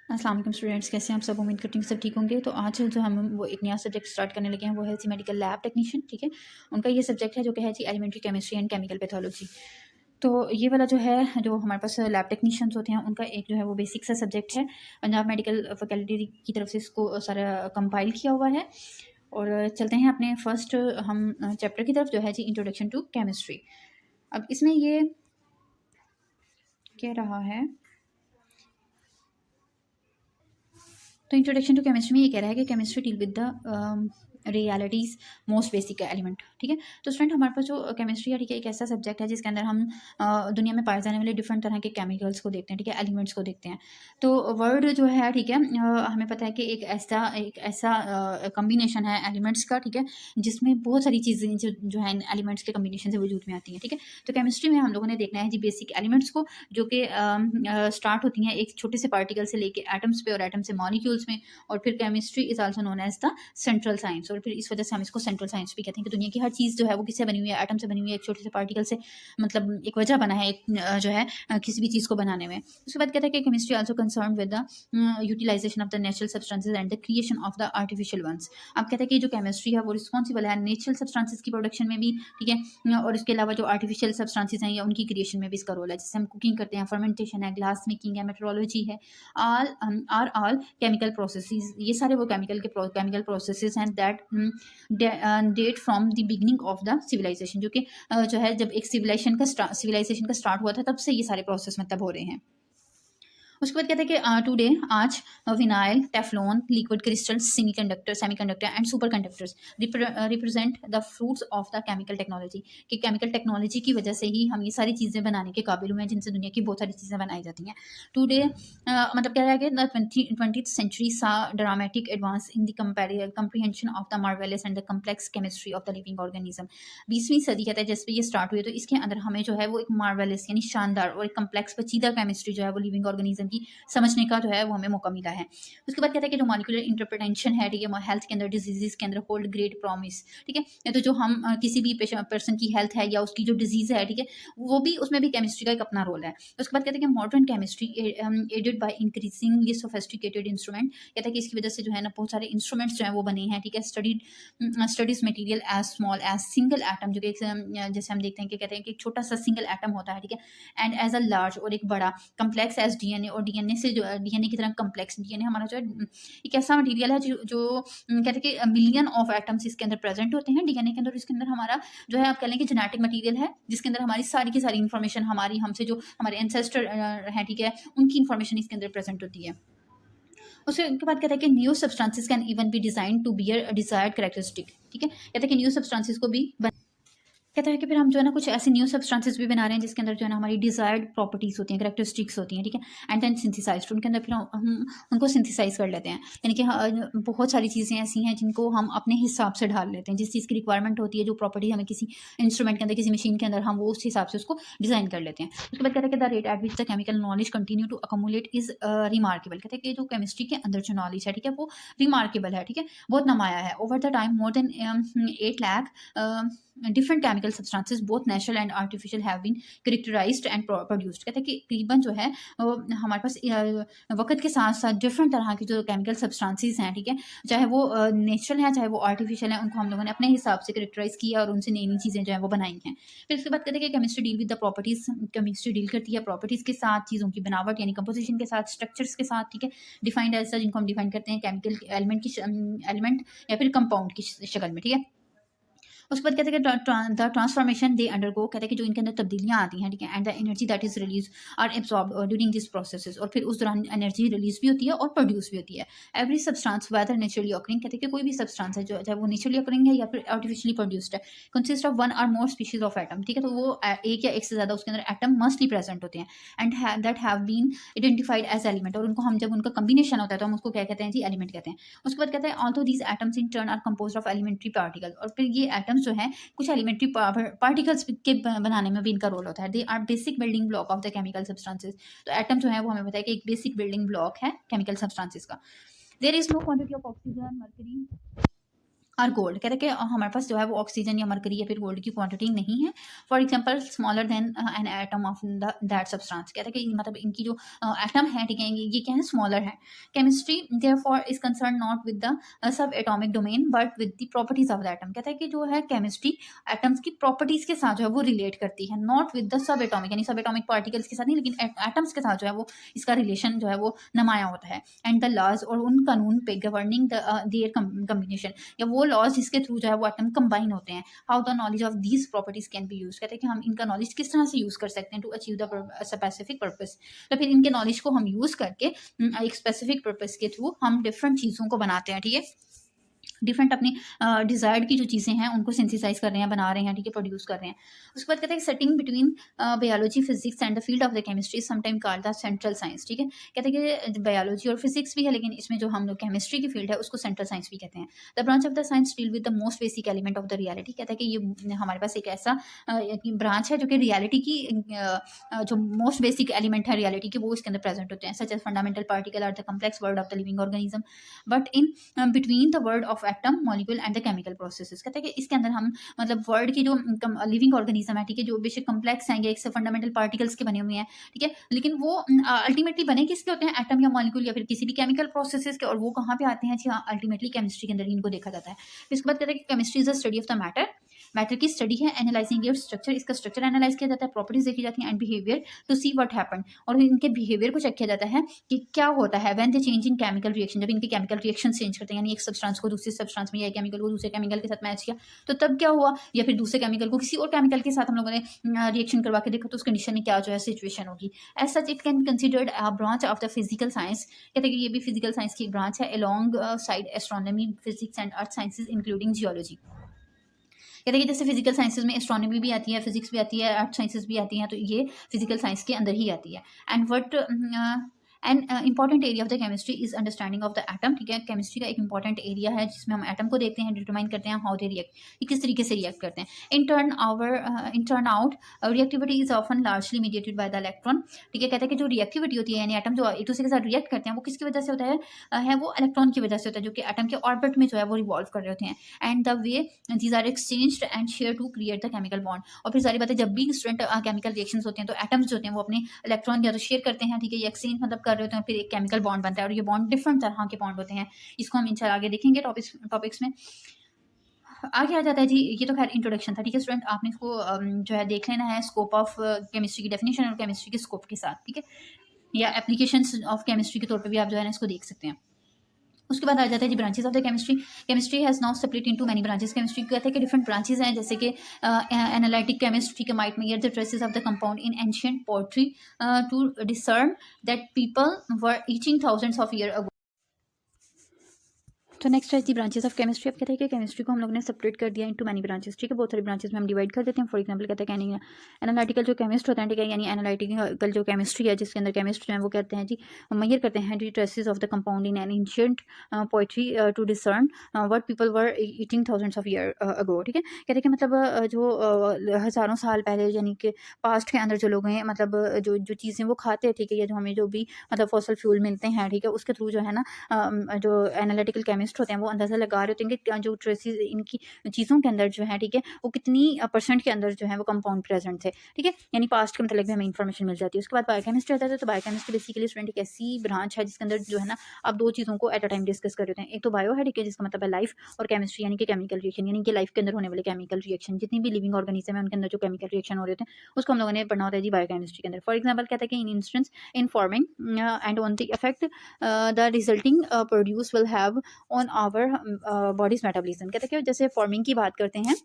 अस्सलाम वालेकुम स्टूडेंट्स, कैसे हैं आप सब। उम्मीद करती हूँ सब ठीक होंगे। तो आज जो हम वो एक नया सब्जेक्ट स्टार्ट करने लगे हैं वो है जी मेडिकल लैब टेक्नीशियन। ठीक है, उनका ये सब्जेक्ट है जो कि है जी elementary chemistry and chemical pathology. तो ये वाला जो है जो हमारे पास लैब टेक्नीशियंस होते हैं उनका एक जो है वो बेसिक सा सब्जेक्ट है। पंजाब मेडिकल फैकल्टी की तरफ से इसको सारा कंपाइल किया हुआ है। और चलते हैं अपने फर्स्ट हम चैप्टर की तरफ जो है जी इंट्रोडक्शन टू केमिस्ट्री। अब इसमें ये कह रहा है, तो इंट्रोडक्शन टू केमिस्ट्री में ये कह रहा है कि chemistry deal with the realities most basic element. ठीक है, तो स्टूडेंट हमारे पास जो केमिस्ट्री है, ठीक है, एक ऐसा सब्जेक्ट है जिसके अंदर हम दुनिया में पाए जाने वाले डिफरेंट तरह के केमिकल्स को देखते हैं, ठीक है, एलिमेंट्स को देखते हैं। तो वर्ड जो है, ठीक है, हमें पता है कि एक ऐसा कम्बिनेशन है एलिमेंट्स का, ठीक है, जिसमें बहुत सारी चीज़ें जो है एलिमेंट्स के कम्बिनेशन से वजूद में आती हैं। ठीक है, तो केमिस्ट्री में हम लोगों ने देखना है जी बेसिक एलिमेंट्स को, जो कि स्टार्ट होती हैं एक छोटे से पार्टिकल से लेके एटम्स पे और एटम से मॉलिक्यूल्स में। और फिर chemistry is also known as the central science, और फिर इस वजह से हम इसको सेंट्रल साइंस भी कहते हैं कि दुनिया की हर चीज़ जो है वो किससे बनी हुई है, एटम से बनी हुई है, एक छोटे से पार्टिकल से। मतलब एक वजह बना है एक जो है किसी भी चीज़ को बनाने में। उसके बाद कहते हैं कि chemistry also concern with the utilization of the natural substances and the creation of the artificial ones. अब कहते हैं कि जो केमिस्ट्री है वो रिस्पॉन्सिबल है नेचुरल सब्सटेंसेज की प्रोडक्शन में भी, ठीक है, और इसके अलावा जो आर्टिफिशियल सब्सटेंसेज हैं या उनकी क्रिएशन में भी इसका रोल है। जैसे हम कुकिंग करते हैं, फर्मेंटेशन है, ग्लास मेकिंग है, मेट्रोलॉजी है, ऑल केमिकल प्रोसेसेस। ये सारे वो केमिकल प्रोसेसेस हैं that date from the beginning of the civilization, जो कि जो है जब एक सिविलाइजेशन का स्टार्ट हुआ था तब से ये सारे प्रोसेस मतलब हो रहे हैं। उसके बाद कहते हैं कि टुडे आज vinyl, Teflon, liquid crystal, semiconductor and super conductors represent the fruits of the chemical technology. कि केमिकल टेक्नोलॉजी की वजह से ही हम ये सारी चीज़ें बनाने के काबिल हुए हैं जिनसे दुनिया की बहुत सारी चीज़ें बनाई जाती हैं। टुडे मतलब कह रहा है कि the 20th century saw dramatic advance in the comprehension of the marvellous and the complex chemistry of the living organism. 20वीं सदी कहता है जैसे ये स्टार्ट हुई, तो इसके अंदर हमें जो है वो एक मार्वेलस यानी शानदार और एक कम्प्लेक्स पेचीदा केमिस्ट्री जो है वो लिविंग ऑर्गेनिज्म की समझने का जो है वो हमें मौका मिला है। उसके बाद कहता है कि जो मॉलिक्यूलर इंटरप्रिटेशन है, ठीक है, हेल्थ के अंदर, डिजीजेस के अंदर होल्ड ग्रेट प्रॉमिस। ठीक है, या तो जो हम किसी भी पर्सन की हेल्थ है या उसकी जो डिजीज है, ठीक है, वो भी उसमें भी केमिस्ट्री का एक अपना रोल है। उसके बाद कहते हैं कि modern chemistry aided by increasingly sophisticated instrument. कहता है कि इसकी वजह से जो है ना बहुत सारे इंस्ट्रूमेंट्स जो है वो बने हैं। ठीक है, studies material as small as single atom, जो कि जैसे हम देखते हैं कि कहते हैं कि एक छोटा सा सिंगल एटम होता है, ठीक है, एंड एज अ लार्ज और एक बड़ा कम्प्लेक्स एज डीएनए, और डीएनए से जो डीएनए की तरह कम्प्लेक्स। डीएनए हमारा जो है एक ऐसा मटेरियल है जो कहते हैं कि मिलियन ऑफ एटम्स इसके अंदर प्रेजेंट होते हैं डीएनए के अंदर। इसके अंदर हमारा जो है आप कह लें कि जेनेटिक मटेरियल है जिसके अंदर हमारी सारी की सारी इन्फॉर्मेशन, हमारी हमसे जो हमारे एंसेस्टर हैं, ठीक है, उनकी इन्फॉर्मेशन इसके अंदर प्रेजेंट होती है। उसके बाद कहता है कि new substances can even be design to bear desired characteristic. ठीक है, कहता है कि न्यू सब्सटेंसेस को भी कहता है कि फिर हम जो है ना कुछ ऐसे न्यू सब्सटेंसेस भी बना रहे हैं जिसके अंदर जो है ना हमारी डिजायर्ड प्रॉपर्टीज होती हैं, कैरेक्टरिस्टिक्स होती हैं। ठीक है, एंड देन सिंथेसाइज, उनके अंदर फिर हम उनको सिंथेसाइज कर लेते हैं। यानी कि बहुत सारी चीज़ें ऐसी हैं जिनको हम अपने हिसाब से ढाल लेते हैं। जिस चीज़ की रिक्वायरमेंट होती है, जो प्रॉपर्टी हमें किसी इंस्ट्रूमेंट के अंदर, किसी मशीन के अंदर, हम वो उस हिसाब से उसको डिज़ाइन कर लेते हैं। उसके बाद कहते हैं कि the rate at which the chemical knowledge continue to accumulate is remarkable. कहते हैं कि जो केमिस्ट्री के अंदर जो नॉलेज है, ठीक है, वो रिमार्केबल है, ठीक है, बहुत नुमाया है। Over the time more than 8 lakh different chemical substances both natural and artificial have been characterized and produced. कहते हैं कि तकरीबन जो है हमारे पास वक्त के साथ साथ डिफरेंट तरह की जो केमिकल सब्सटेंसेस हैं, ठीक है, चाहे वो नेचुरल हैं चाहे वो आर्टिफिशियल हैं, उनको हम लोगों ने अपने हिसाब से कैरेक्टराइज किया और उनसे नई नई चीज़ें जो है वो बनाई हैं। फिर उसके बाद कहते हैं कि chemistry deal with the properties. Chemistry deal करती है प्रॉपर्टीज़ के साथ, चीज़ों की बनावट यानी कंपोजिशन के साथ, स्ट्रक्चर्स के साथ। ठीक है, डिफाइंड एज सच, जिनको हम डिफाइन करते हैं केमिकल एलिमेंट की एलिमेंट या फिर कंपाउंड की शक्ल में। ठीक है, उसके बाद कहते हैं कि द ट्रांसफॉर्मेशन दे अंडरगो, कहते हैं कि जो इनके अंदर तब्दीलियाँ आती हैं, ठीक है, and the energy that is release or absorb during this processes, और फिर उस दौरान एनर्जी रिलीज भी होती है और प्रोड्यूस भी होती है। Every substance whether naturally occurring, कहते हैं कि कोई भी सब्सटेंस है जो चाहे वो नेचुरली ऑकरिंग है या फिर आर्टिफिशियली प्रोड्यूस्ड है, consist of one or more species of atom. ठीक है, तो वो एक या एक से ज़्यादा उसके अंदर एटम मस्टली प्रेजेंट होते हैं and that have been identified as element, और उनको हम जब उनका कम्बिनेशन होता है तो हम उसको क्या कहते हैं जी, एलिमेंट कहते हैं। उसके बाद कहते हैं although these atoms in turn are composed of elementary particle, और फिर ये एटम्स जो है कुछ एलिमेंट्री पार्टिकल्स के बनाने में भी इनका रोल होता है। They are basic building block of the chemical substances. तो एटम जो है वो हमें पता है कि एक बेसिक बिल्डिंग ब्लॉक है केमिकल सब्सटेंसेस का। There is no quantity of oxygen, mercury और गोल्ड कहते हैं कि हमारे पास जो है वो ऑक्सीजन या मरकरी या फिर गोल्ड की क्वांटिटी नहीं है। For example smaller than an atom of that substance, कहते हैं कि मतलब इनकी जो एटम है, ठीक है, ये क्या है, स्मॉलर है। Chemistry therefore is concern not with the sub atomic domain but with the properties of the atom. कहता है कि जो है केमिस्ट्री एटम्स की प्रॉपर्टीज के साथ जो है वो रिलेट करती है, not with the sub atomic, यानी सब एटॉमिक पार्टिकल्स के साथ नहीं, लेकिन एटम्स के साथ जो है वो इसका रिलेशन जो है वो नुमाया होता है। एंड द लॉज और उन कानून पे गवर्निंग देयर कम्बिनेशन, या वो लॉज जिसके थ्रू जो है वो एटम कंबाइन होते हैं। How the knowledge of these properties can be use, कहते हैं कि हम इनका नॉलेज किस तरह से यूज कर सकते हैं to achieve the specific purpose. तो फिर इनके नॉलेज को हम यूज करके एक स्पेसिफिक पर्पस के थ्रू हम डिफरेंट चीज़ों को बनाते हैं, ठीक है, डिफरेंट अपनी डिज़ायर्ड की जो चीज़ें हैं उनको सिंथेसाइज कर रहे हैं, बना रहे हैं, ठीक है, प्रोड्यूस कर रहे हैं। उसके बाद कहते हैं setting between biology physics and the field of the chemistry sometime called the central science, ठीक है। कहते हैं कि बायोलॉजी और फिजिक्स भी है, लेकिन इसमें जो हम लोग केमिस्ट्री की फील्ड है उसको सेंट्रल साइंस भी कहते हैं। The branch of the science deal with the most basic element of the reality, कहता है कि ये हमारे पास एक ऐसा ब्रांच है जो कि रियलिटी की जो मोस्ट बेसिक एलिमेंट है रियलिटी के, वो इसके अंदर प्रेजेंट होते हैं, such as fundamental particle are the complex world of the living organism but in between the word of atom molecule and the chemical processes. कहते हैं कि इसके अंदर हम मतलब वर्ड की जो लिविंग ऑर्गेनिज्म है, ठीक है, जो बेशक कम्प्लेक्स हैं, एक से फंडामेंटल पार्टिकल्स के बने हुए हैं, ठीक है, लेकिन वो अल्टीमेटली बने किसके होते हैं, एटम या मॉलिक्यूल या फिर किसी भी केमिकल प्रोसेसेस के, और वो कहाँ पे आते हैं जी हाँ, अल्टीमेटली केमिस्ट्री के अंदर ही इनको देखा जाता है। फिर इसके बाद कहते हैं कि chemistry is a study of the matter, matter की स्टडी है, एनालाइजिंग योर स्ट्रक्चर, इसका स्ट्रक्चर एनालाइज किया जाता है, प्रॉपर्टीज देखी जाती हैं, and behaviour to see what happen, और इनके बिहेवियर को चेक किया जाता है कि क्या होता है when they change in chemical reaction, जब इनके केमिकल रिएक्शन चेंज करते हैं, यानी एक सब्सटेंस को दूसरे सब्सटेंस में या केमिकल को दूसरे केमिकल के साथ मैच किया तो तब क्या हुआ, या फिर दूसरे केमिकल को किसी और केमिकल के साथ हम लोगों ने रिएक्शन करवा के देखा तो उस कंडीशन में क्या जो है सिचुएशन होगी। As such it can considered a branch of the physical science, कहते हैं कि ये भी फिजिकल साइंस की एक ब्रांच है, along side astronomy physics and earth sciences including geology. कहते हैं कि जैसे फिजिकल साइंसेज में एस्ट्रोनॉमी भी आती है, फिजिक्स भी आती है, अर्थ साइंसेज भी आती हैं, तो ये फिजिकल साइंस के अंदर ही आती है। And what an important area of the chemistry is understanding of the atom, ठीक है, केमिस्ट्री का एक इंपॉर्टेंट एरिया है जिसमें हम एटम को देखते हैं, डिटरमाइन करते हैं हाउ दे रिएक्ट, ये किस तरीके से रिएक्ट करते हैं। In turn out reactivity is often largely mediated by the electron, ठीक है, कहते हैं कि जो रिएक्टिविटी होती है, यानी एटम जो एक दूसरे के साथ रिएक्ट करते हैं, वो किसकी वजह से होता है वो इलेक्ट्रॉन की वजह से होता है, जो कि एटम के ऑर्बिट में जो है वो रिवॉल्व कर रहे होते हैं। And the way these are exchanged and share to create the chemical bond, और फिर सारी बातें जब भी स्टूडेंट केमिकल रिएक्शंस होते हैं तो एटम्स जो होते हैं वो अपने इलेक्ट्रॉन या तो शेयर करते हैं, ठीक है, या एक्सचेंज मतलब कर रहे होते हैं, फिर एक केमिकल बॉन्ड बनता है, और ये बॉन्ड डिफरेंट तरह के बॉन्ड होते हैं। इसको हम इंशाल्लाह आगे देखेंगे टॉपिक्स में। आगे आ जाता है जी, ये तो खैर इंट्रोडक्शन था, ठीक है स्टूडेंट, आपने इसको जो है देख लेना है स्कोप ऑफ केमिस्ट्री की डेफिनेशन और केमिस्ट्री के स्कोप के साथ, ठीक है, या एप्लीकेशंस ऑफ केमिस्ट्री के तौर पे भी आप जो है ना इसको देख सकते हैं। उसके बाद आ जाता है जी branches of the chemistry. Chemistry has now separate into many branches, chemistry कहते हैं कि डिफरेंट ब्रांचेस हैं, जैसे कि एनालिटिक केमिस्ट्री के might measure the traces of the compound in ancient poetry to discern that people were eating thousands of year ago. तो next है दी branches of chemistry. अब कहते हैं कि केमिस्ट्री को हम लोग ने सेपरेट कर दिया इनटू मैनी ब्रांचेस, ठीक है, बहुत सारी ब्रांचेस में हम डिवाइड कर देते हैं। फॉर एग्जांपल कहते हैं कि एनालिटिकल जो केमिस्ट होता है, ठीक है, यानी एनालिटिकल जो केमिस्ट्री है जिसके अंदर केमिस्ट जो है वो कहते हैं जी मेजर करते हैं the traces of the compound in an ancient poetry to discern what people were eating thousands of year ago, ठीक है, कहते हैं कि मतलब जो हज़ारों साल पहले यानी कि पास्ट के अंदर जो लोग हैं, मतलब जो चीज़ें वो खाते हैं, ठीक है, या जो हमें जो भी मतलब फॉसल फ्यूल मिलते हैं, ठीक है, उसके थ्रू जो है ना जो एनालिटिकल केमिस्ट होते हैं वो अंदाज़ा लगा रहे होते हैं कि जो ट्रेसेस इनकी चीज़ों के अंदर जो है, ठीक है, वो कितनी परसेंट के अंदर जो है वो कंपाउंड प्रेजेंट थे, ठीक है, यानी पास्ट के मतलब भी हमें इन्फॉर्मेशन मिल जाती है। उसके बाद बायोकेमिस्ट्री आता है, तो बायोकेमिस्ट्री बेसिकली स्टूडेंट एक ऐसी ब्रांच है जिसके अंदर जो है ना आप दो चीज़ों को एट अ टाइम डिस्कस कर रहे होते हैं। एक तो बायो है, ठीक है, जिसका मतलब है लाइफ, और केमिस्ट्री यानी कि केमिकल रिएक्शन, यानी कि लाइफ के अंदर होने वाले केमिकल रिएक्शन, जितनी भी लिविंग ऑर्गेनिज्म है उनके अंदर जो केमिकल रिएक्शन हो रहे होते हैं उसको हम लोगों ने पढ़ना होता है जी बायोकेमिस्ट्री के अंदर। फॉर एग्जाम्पल कहता है कि in instance in farming and on the effect the resulting produce will have on our bodies metabolism, कहते हैं कि जैसे फॉर्मिंग की बात करते हैं,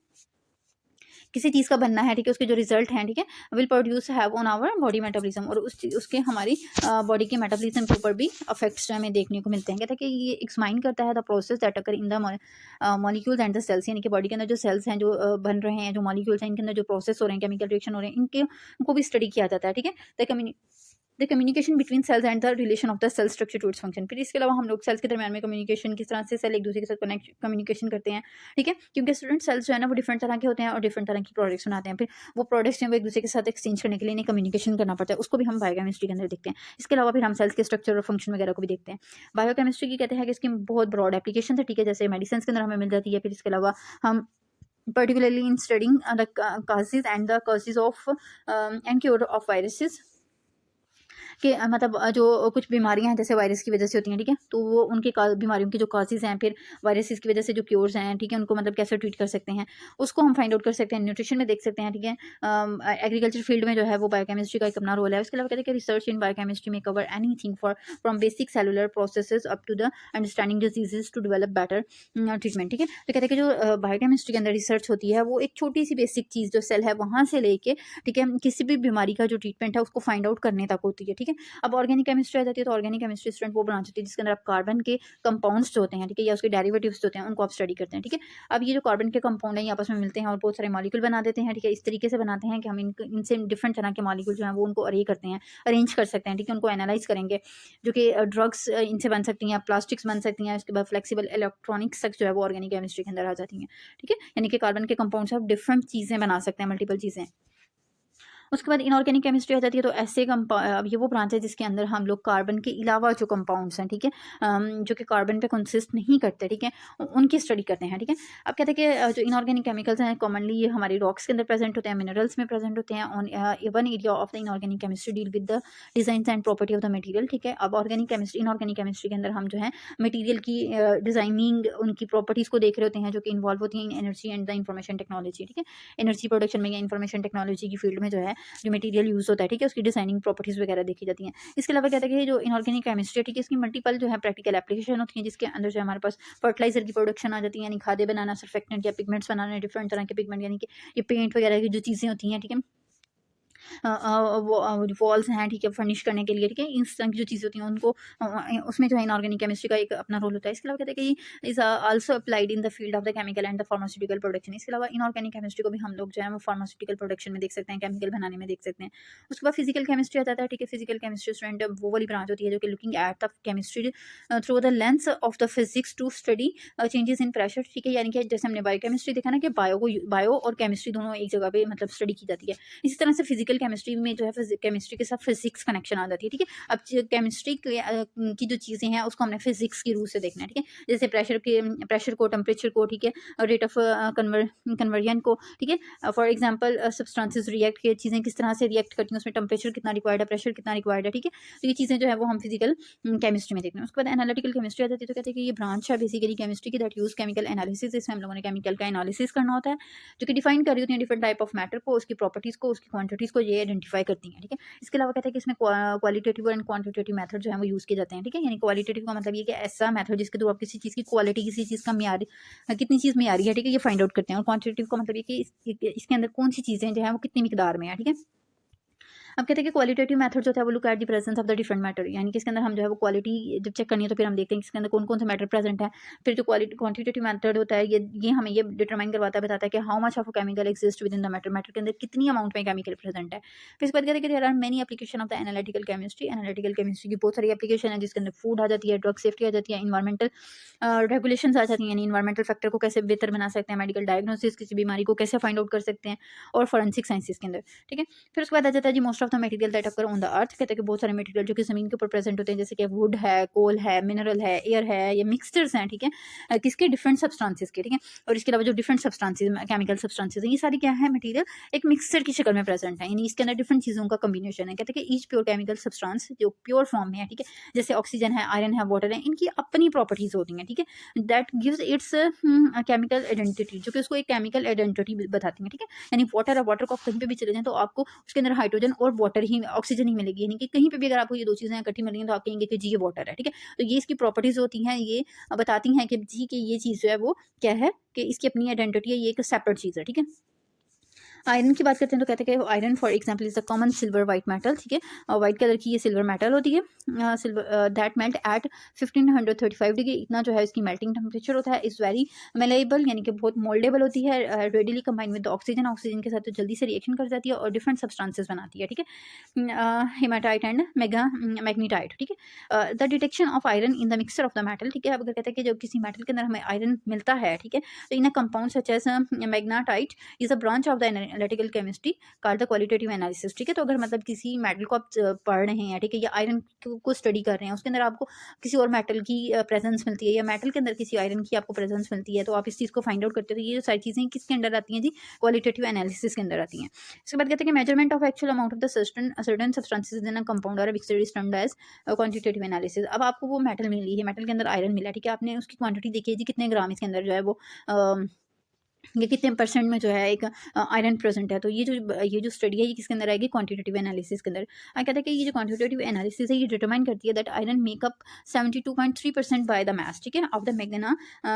किसी चीज़ का बनना है, ठीक है, उसके जो रिजल्ट हैं, ठीक है, will produce have on our body metabolism, और उसके हमारी बॉडी के मेटाबॉलिज्म के ऊपर भी इफेक्ट्स हमें देखने को मिलते हैं। कहते हैं कि ये एक्सप्लेन करता है the process that occur in the molecules and the cells, यानी कि बॉडी के अंदर जो सेल्स हैं, जो बन रहे हैं, जो मॉलिक्यूल्स हैं, इनके अंदर जो प्रोसेस हो रहे हैं, केमिकल रिएक्शन हो रहे हैं, उनको भी स्टडी किया जाता है, ठीक है। The communication between cells and the relation of the cell structure to its function. फिर इसके अलावा हम लोग सेल्स के दरमियान में कम्युनिकेशन, किस तरह से सेल एक दूसरे के साथ कनेक्ट कम्युनिकेशन करते हैं, ठीक है, क्योंकि स्टूडेंट सेल्स जो है ना वो डिफरेंट तरह के होते हैं और डिफरेंट तरह की प्रोडक्ट्स बनाते हैं। फिर वो प्रोडक्ट्स हैं वो एक दूसरे के साथ एक्सचेंज करने के लिए इन्हें कम्युनिकेशन करना पड़ता है, उसको भी हम बायोकेमिस्ट्री के अंदर देखते हैं। इसके अलावा फिर हम सेल्स के स्ट्रक्चर और फंक्शन वगैरह को भी देखते हैं। बायोकेमिस्ट्री की कहते हैं कि इसकी बहुत ब्रॉड एप्लीकेशन है, ठीक है, जैसे मेडिसिन के अंदर हमें मिल जाती है। फिर इसके अलावा हम particularly in studying the causes and the causes of and cure of viruses, कि मतलब जो कुछ बीमारियां हैं जैसे वायरस की वजह से होती हैं, ठीक है, तो वो उनके बीमारियों की जो काजेज़ हैं, फिर वायरसेस की वजह से जो क्योर्स हैं, ठीक है, उनको मतलब कैसे ट्रीट कर सकते हैं उसको हम फाइंड आउट कर सकते हैं, न्यूट्रिशन में देख सकते हैं, ठीक है। एग्रीकल्चर फील्ड में जो है वो बायोकेमिस्ट्री का एक अपना रोल है। उसके अलावा कहते हैं कि रिसर्च इन बायोकेमिस्ट्री में cover anything for from basic cellular processes up to the understanding diseases to develop better treatment, ठीक है। तो कहते हैं कि जो बायोकेमिस्ट्री के अंदर रिसर्च होती है वो एक छोटी सी बेसिक चीज़ जो सेल है वहाँ से लेके, ठीक है, किसी भी बीमारी का जो ट्रीटमेंट है उसको फाइंड आउट करने तक होती है, ठीक है। अब ऑर्गेनिक केमिस्ट्री आ जाती है, तो ऑर्गेनिक केमिस्ट्री स्टूडेंट वो ब्रांच होती है जिसके अंदर आप कार्बन के कंपाउंड्स जो होते हैं, ठीक है, या उसके डेरिवेटिव्स होते हैं उनको आप स्टडी करते हैं, ठीक है। अब ये जो कार्बन के कंपाउंड हैं आपस में मिलते हैं और बहुत सारे मॉलिक्यूल बना देते हैं, ठीक है, इस तरीके से बनाते हैं कि हम इनसे डिफरेंट तरह के मॉलिक्यूल जो हैं वो उनको अरे करते हैं, अरेंज कर सकते हैं, ठीक है, उनको एनालाइज करेंगे, जो कि ड्रग्स इनसे बन सकती हैं, प्लास्टिक्स बन सकती हैं, उसके बाद फ्लेक्सिबल इलेक्ट्रॉनिक्स तक जो है वो ऑर्गेनिक केमिस्ट्री के अंदर आ जाती हैं, ठीक है। यानी कि कार्बन के कंपाउंड से आप डिफरेंट चीज़ें बना सकते हैं, मल्टीपल चीज़ें। उसके बाद इनऑर्गेनिक केमिस्ट्री आ जाती है, तो ऐसे अब ये वो ब्रांच है जिसके अंदर हम लोग कार्बन के अलावा जो कंपाउंड्स हैं, ठीक है, जो कि कार्बन पे कंसिस्ट नहीं करते, ठीक है, उनकी स्टडी करते हैं, ठीक है। अब कहते हैं कि जो इनऑर्गेनिक केमिकल्स हैं कॉमनली ये हमारी रॉक्स के अंदर प्रेजेंट होते हैं, मिनरल्स में प्रेजेंट होते हैं। On one area of the inorganic chemistry deal with the design and property of the material, ठीक है। अब ऑर्गेनिक केमिस्ट्री इनऑर्गेनिक केमिस्ट्री के अंदर हम जो है मटीरियल की डिजाइनिंग, उनकी प्रॉपर्टीज़ को देख रहे होते हैं जो कि इन्वॉल्व होती हैं इन energy and the information technology, ठीक है। एनर्जी प्रोडक्शन में या इंफॉर्मेशन टेक्नोलॉजी की फील्ड में जो है जो मटेरियल यूज़ होता है, ठीक है, उसकी डिजाइनिंग प्रॉपर्टीज़ वगैरह देखी जाती हैं। इसके अलावा कहते हैं कि जो इनऑर्गेनिक केमिस्ट्री है, ठीक है, इसकी मल्टीपल जो है प्रैक्टिकल एप्लीकेशन होती हैं, जिसके अंदर जो हमारे पास फर्टिलाइजर की प्रोडक्शन आ जाती है, यानी खादे बनाना, सर्फेक्टेंट या पिगमेंट्स बनाना, डिफरेंट तरह के पिगमेंट, यानी कि ये पेंट वगैरह की जो चीज़ें होती हैं, ठीक है, वॉल्स हैं, ठीक है, फर्निश करने के लिए, ठीक है, इस तरह की जो चीज़ें होती हैं उनको उसमें जो है इनऑर्गेनिक केमिस्ट्री का एक अपना रोल होता है। इसके अलावा कहते हैं कि is also applied in the field of the chemical and the pharmaceutical production. इसके अलावा इनऑर्गेनिक केमिस्ट्री को भी हम लोग जो है वो फार्मास्यूटिकल प्रोडक्शन में देख सकते हैं, केमिकल बनाने में देख सकते हैं। उसके बाद फिजिकल केमिस्ट्री आ जाता है, ठीक है। फिजिकल केमिस्ट्री स्टूडेंट वो वाली ब्रांच होती है जो कि looking at the chemistry through the lens of the physics to study changes in pressure, ठीक है, यानी कि जैसे हमने बायोकेमिस्ट्री देखा ना कि बायो और केमिस्ट्री दोनों एक जगह पे मतलब स्टडी की जाती है, इसी तरह से फिजिकल केमिस्ट्री में जो है केमिस्ट्री के साथ फिजिक्स कनेक्शन आ जाती है, ठीक है। अब केमिस्ट्री की जो चीज़ें हैं उसको हमने फिजिक्स की रूप से देखना है, ठीक है, जैसे प्रेशर को, टेम्परेचर को, ठीक है, रेट ऑफ कन्वर्जन को, ठीक है। फॉर एग्जांपल सब्सटेंसेस रिएक्ट की चीज़ें किस तरह से रिएक्ट करती हैं, उसमें टेम्परेचर कितना रिक्वायर्ड है, प्रेशर कितना रिक्वायर्ड है, ठीक है। तो ये चीज़ें जो है वो हम फिजिकल केमिस्ट्री में देखते हैं। उसके बाद एनालिटिकल केमिस्ट्री आ जाती है, तो कहते हैं कि ये ब्रांच है बेसिकली केमिस्ट्री की दैट यूज केमिकल एनालिसिस। इसमें हम लोगों ने केमिकल का एनालिसिस करना होता है, जो कि डिफाइन कर रही होती है डिफरेंट टाइप ऑफ मैटर को, उसकी प्रॉपर्टीज़ को, उसकी क्वांटिटीज़ को ये आइडेंटिफाई करती हैं, ठीक है। इसके अलावा कहते हैं कि इसमें क्वालिटेटिव एंड क्वांटिटेटिव मेथड जो है वो यूज़ किए जाते हैं, ठीक है। यानी क्वालिटेटिव का मतलब ये कि ऐसा मेथड जिसके थ्रू आप किसी चीज़ की क्वालिटी, किसी चीज़ का म्यार, कितनी चीज़ म्यारी है, ठीक है, ये फाइंड आउट करते हैं। और क्वांटिटेटिव का मतलब ये कि इसके अंदर कौन सी चीज़ें जो है वो कितनी मिकदार में है, ठीक है। अब कहते हैं कि क्वालिटेटिव मेथड जो होता है वो look at the presence of the different matter, यानी कि इसके अंदर हम जो है वो क्वालिटी जब चेक करनी है तो फिर हम देखते हैं कि इसके अंदर कौन कौन सा मैटर प्रेजेंट है। फिर जो क्वांटिटेटिव मेथड होता है ये हमें ये डिटरमाइन करवाता है, बताता है कि how much of chemical exist with in the matter, matter के अंदर कितनी अमाउंट में केमिकल प्रेजेंट है। फिर इसके बाद कहते हैं कि there are many application of the analytical chemistry. Analytical chemistry की बहुत सारी एप्लीकेशन है जिसके अंदर फूड आ जाती है, ड्रग सेफ्टी आ जाती है, इन्वायरमेंटल रेगुलेशन आ जाती हैं, यानी इन्वायरमेंटल फैक्टर को कैसे बेहतर बना सकते हैं, मेडिकल डायग्नोसिस, किसी बीमारी को कैसे फाइंड आउट कर सकते हैं, और फॉरेंसिक साइंसेस के अंदर, ठीक है। फिर उसके बाद आ जाता है जी most of the material that occur on the earth. कहते हैं कि बहुत सारे मटेरियल जो कि ज़मीन के ऊपर प्रेजेंट होते हैं, जैसे कि वुड है, कोल है, मिनरल है, एयर है, ये मिक्सचर्स हैं, ठीक है, किसके डिफरेंट सब्सटेंसेस के, ठीक है। और इसके अलावा जो डिफरेंट सब्सटेंसेस केमिकल सब्सटेंसेस हैं ये सारी क्या है मटेरियल एक मिक्सचर की शक्ल में प्रेजेंट है, यानी इसके अंदर डिफरेंट चीज़ों का कम्बिनेशन है। कहते हैं कि ईच प्योर केमिकल सब्सटेंस जो प्योर फॉर्म में है, ठीक है, जैसे ऑक्सीजन है, आयरन है, वाटर है, इनकी अपनी प्रॉपर्टीज़ होती हैं, ठीक है, that gives it's chemical identity, जो कि उसको एक केमिकल आइडेंटिटी बताती है, ठीक है। यानी वाटर है, वाटर को आप कहीं पे भी चले जाएं तो आपको उसके अंदर हाइड्रोजन और वाटर ही, ऑक्सीजन ही मिलेगी, यानी कि कहीं पे भी अगर आपको ये दो चीज़ें इकट्ठी मिलेंगी तो आप कहेंगे कि जी ये वाटर है, ठीक है। तो ये इसकी प्रॉपर्टीज़ होती हैं, ये बताती हैं कि जी कि ये चीज़ जो है वो क्या है, कि इसकी अपनी आइडेंटिटी है, ये एक सेपरेट चीज़ है, ठीक है। आयरन की बात करते हैं तो कहते हैं कि iron for example is the common silver white metal, ठीक है, और वाइट कलर की ये सिल्वर मेटल होती है, silver that melt eight 1535 degree, इतना जो है इसकी मेल्टिंग टेम्परेचर होता है, इज वेरी मेलेबल यानी कि बहुत मोल्डेबल होती है, readily combine with oxygen, oxygen के साथ तो जल्दी से रिएक्शन कर जाती है और डिफरेंट सब्सटेंसेस बनाती है, ठीक है, हेमाटाइट एंड मैग्नीटाइट, ठीक है। The detection of iron in the mixture of the metal, ठीक है, अब अगर कहते हैं कि जब किसी मेटल के अंदर हमें आयरन मिलता है, ठीक है, तो in a compound such as magnetite is a branch of the analytical chemistry called the qualitative analysis, ठीक है। तो अगर मतलब किसी मेटल को आप पढ़ रहे हैं, ठीक है, या आयरन को स्टडी कर रहे हैं, उसके अंदर आपको किसी और मेटल की प्रेजेंस मिलती है या मेटल के अंदर किसी आयरन की आपको प्रेजेंस मिलती है, तो आप इस चीज़ को फाइंड आउट करते हो, तो ये जो सारी चीज़ें किसके अंदर आती हैं जी, क्वालिटेटिव एनालिसिस के अंदर आती हैं। इसके बाद कहते हैं कि measurement of actual amount of the certain substances in a compound और mixture is termed as quantitative analysis. अब आपको वो मेटल मिली है, मेटल के अंदर आयरन मिला, ठीक है, आपने उसकी क्वांटिटी देखी है जी, कितने ग्राम इसके अंदर जो है वो ये कितने परसेंट में जो है एक आयरन प्रेजेंट है, तो ये जो स्टडी है ये किसके अंदर आएगी, क्वांटिटेटिव एनालिसिस के अंदर। कहते हैं कि ये जो क्वांटिटेटिव एनालिसिस है ये डिटरमाइन करती है that iron makeup 72.3% by the mass, ठीक है, ऑफ द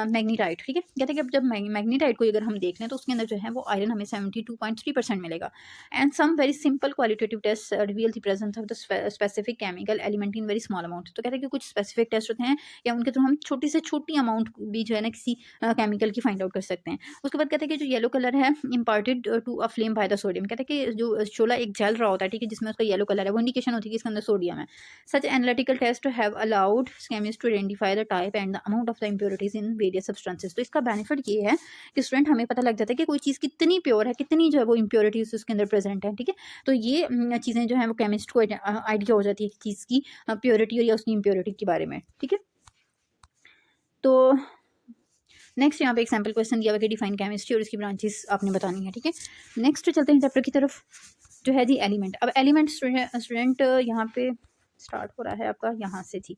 मैग्नीटाइट, ठीक है। कहते हैं कि अब जब मैग्नीटाइट को अगर हम देख लें तो उसके अंदर जो है वो आयरन हमें 72.3% मिलेगा। And some very simple qualitative test reveal the presence of the specific chemical element in very small amount. तो कहते हैं कि कुछ स्पेसिफिक टेस्ट होते हैं या उनके थ्रू हम छोटी से छोटी अमाउंट भी जो है ना किसी केमिकल की फाइंड आउट कर सकते हैं। उसके बाद कहते हैं कि जो येलो कलर है imparted to a flame by the sodium, कहते हैं कि जो शोला एक जल रहा होता है, ठीक है, जिसमें उसका येलो कलर है, वो इंडिकेशन होती है कि इसके अंदर सोडियम है। Such analytical test have allowed chemist to identify the type and the amount of the impurities in various substances. तो इसका बेनिफिट ये है कि स्टूडेंट हमें पता लग जाता है कि कोई चीज़ कितनी प्योर है, कितनी जो है वो इम्प्योरिटीज उसके अंदर प्रेजेंट है, ठीक है। तो ये चीज़ें जो है वो केमिस्ट को आइडिया हो जाती है चीज़ की प्योरिटी और या उसकी इम्प्योरिटी के बारे में, ठीक है। तो नेक्स्ट यहाँ पे एक सैम्पल क्वेश्चन दिया हुआ कि डिफाइन केमिस्ट्री और इसकी ब्रांचेस आपने बतानी है, ठीक है। नेक्स्ट चलते हैं चैप्टर की तरफ, जो है जी एलिमेंट। अब एलिमेंट स्टूडेंट यहाँ पे स्टार्ट हो रहा है आपका यहाँ से थी।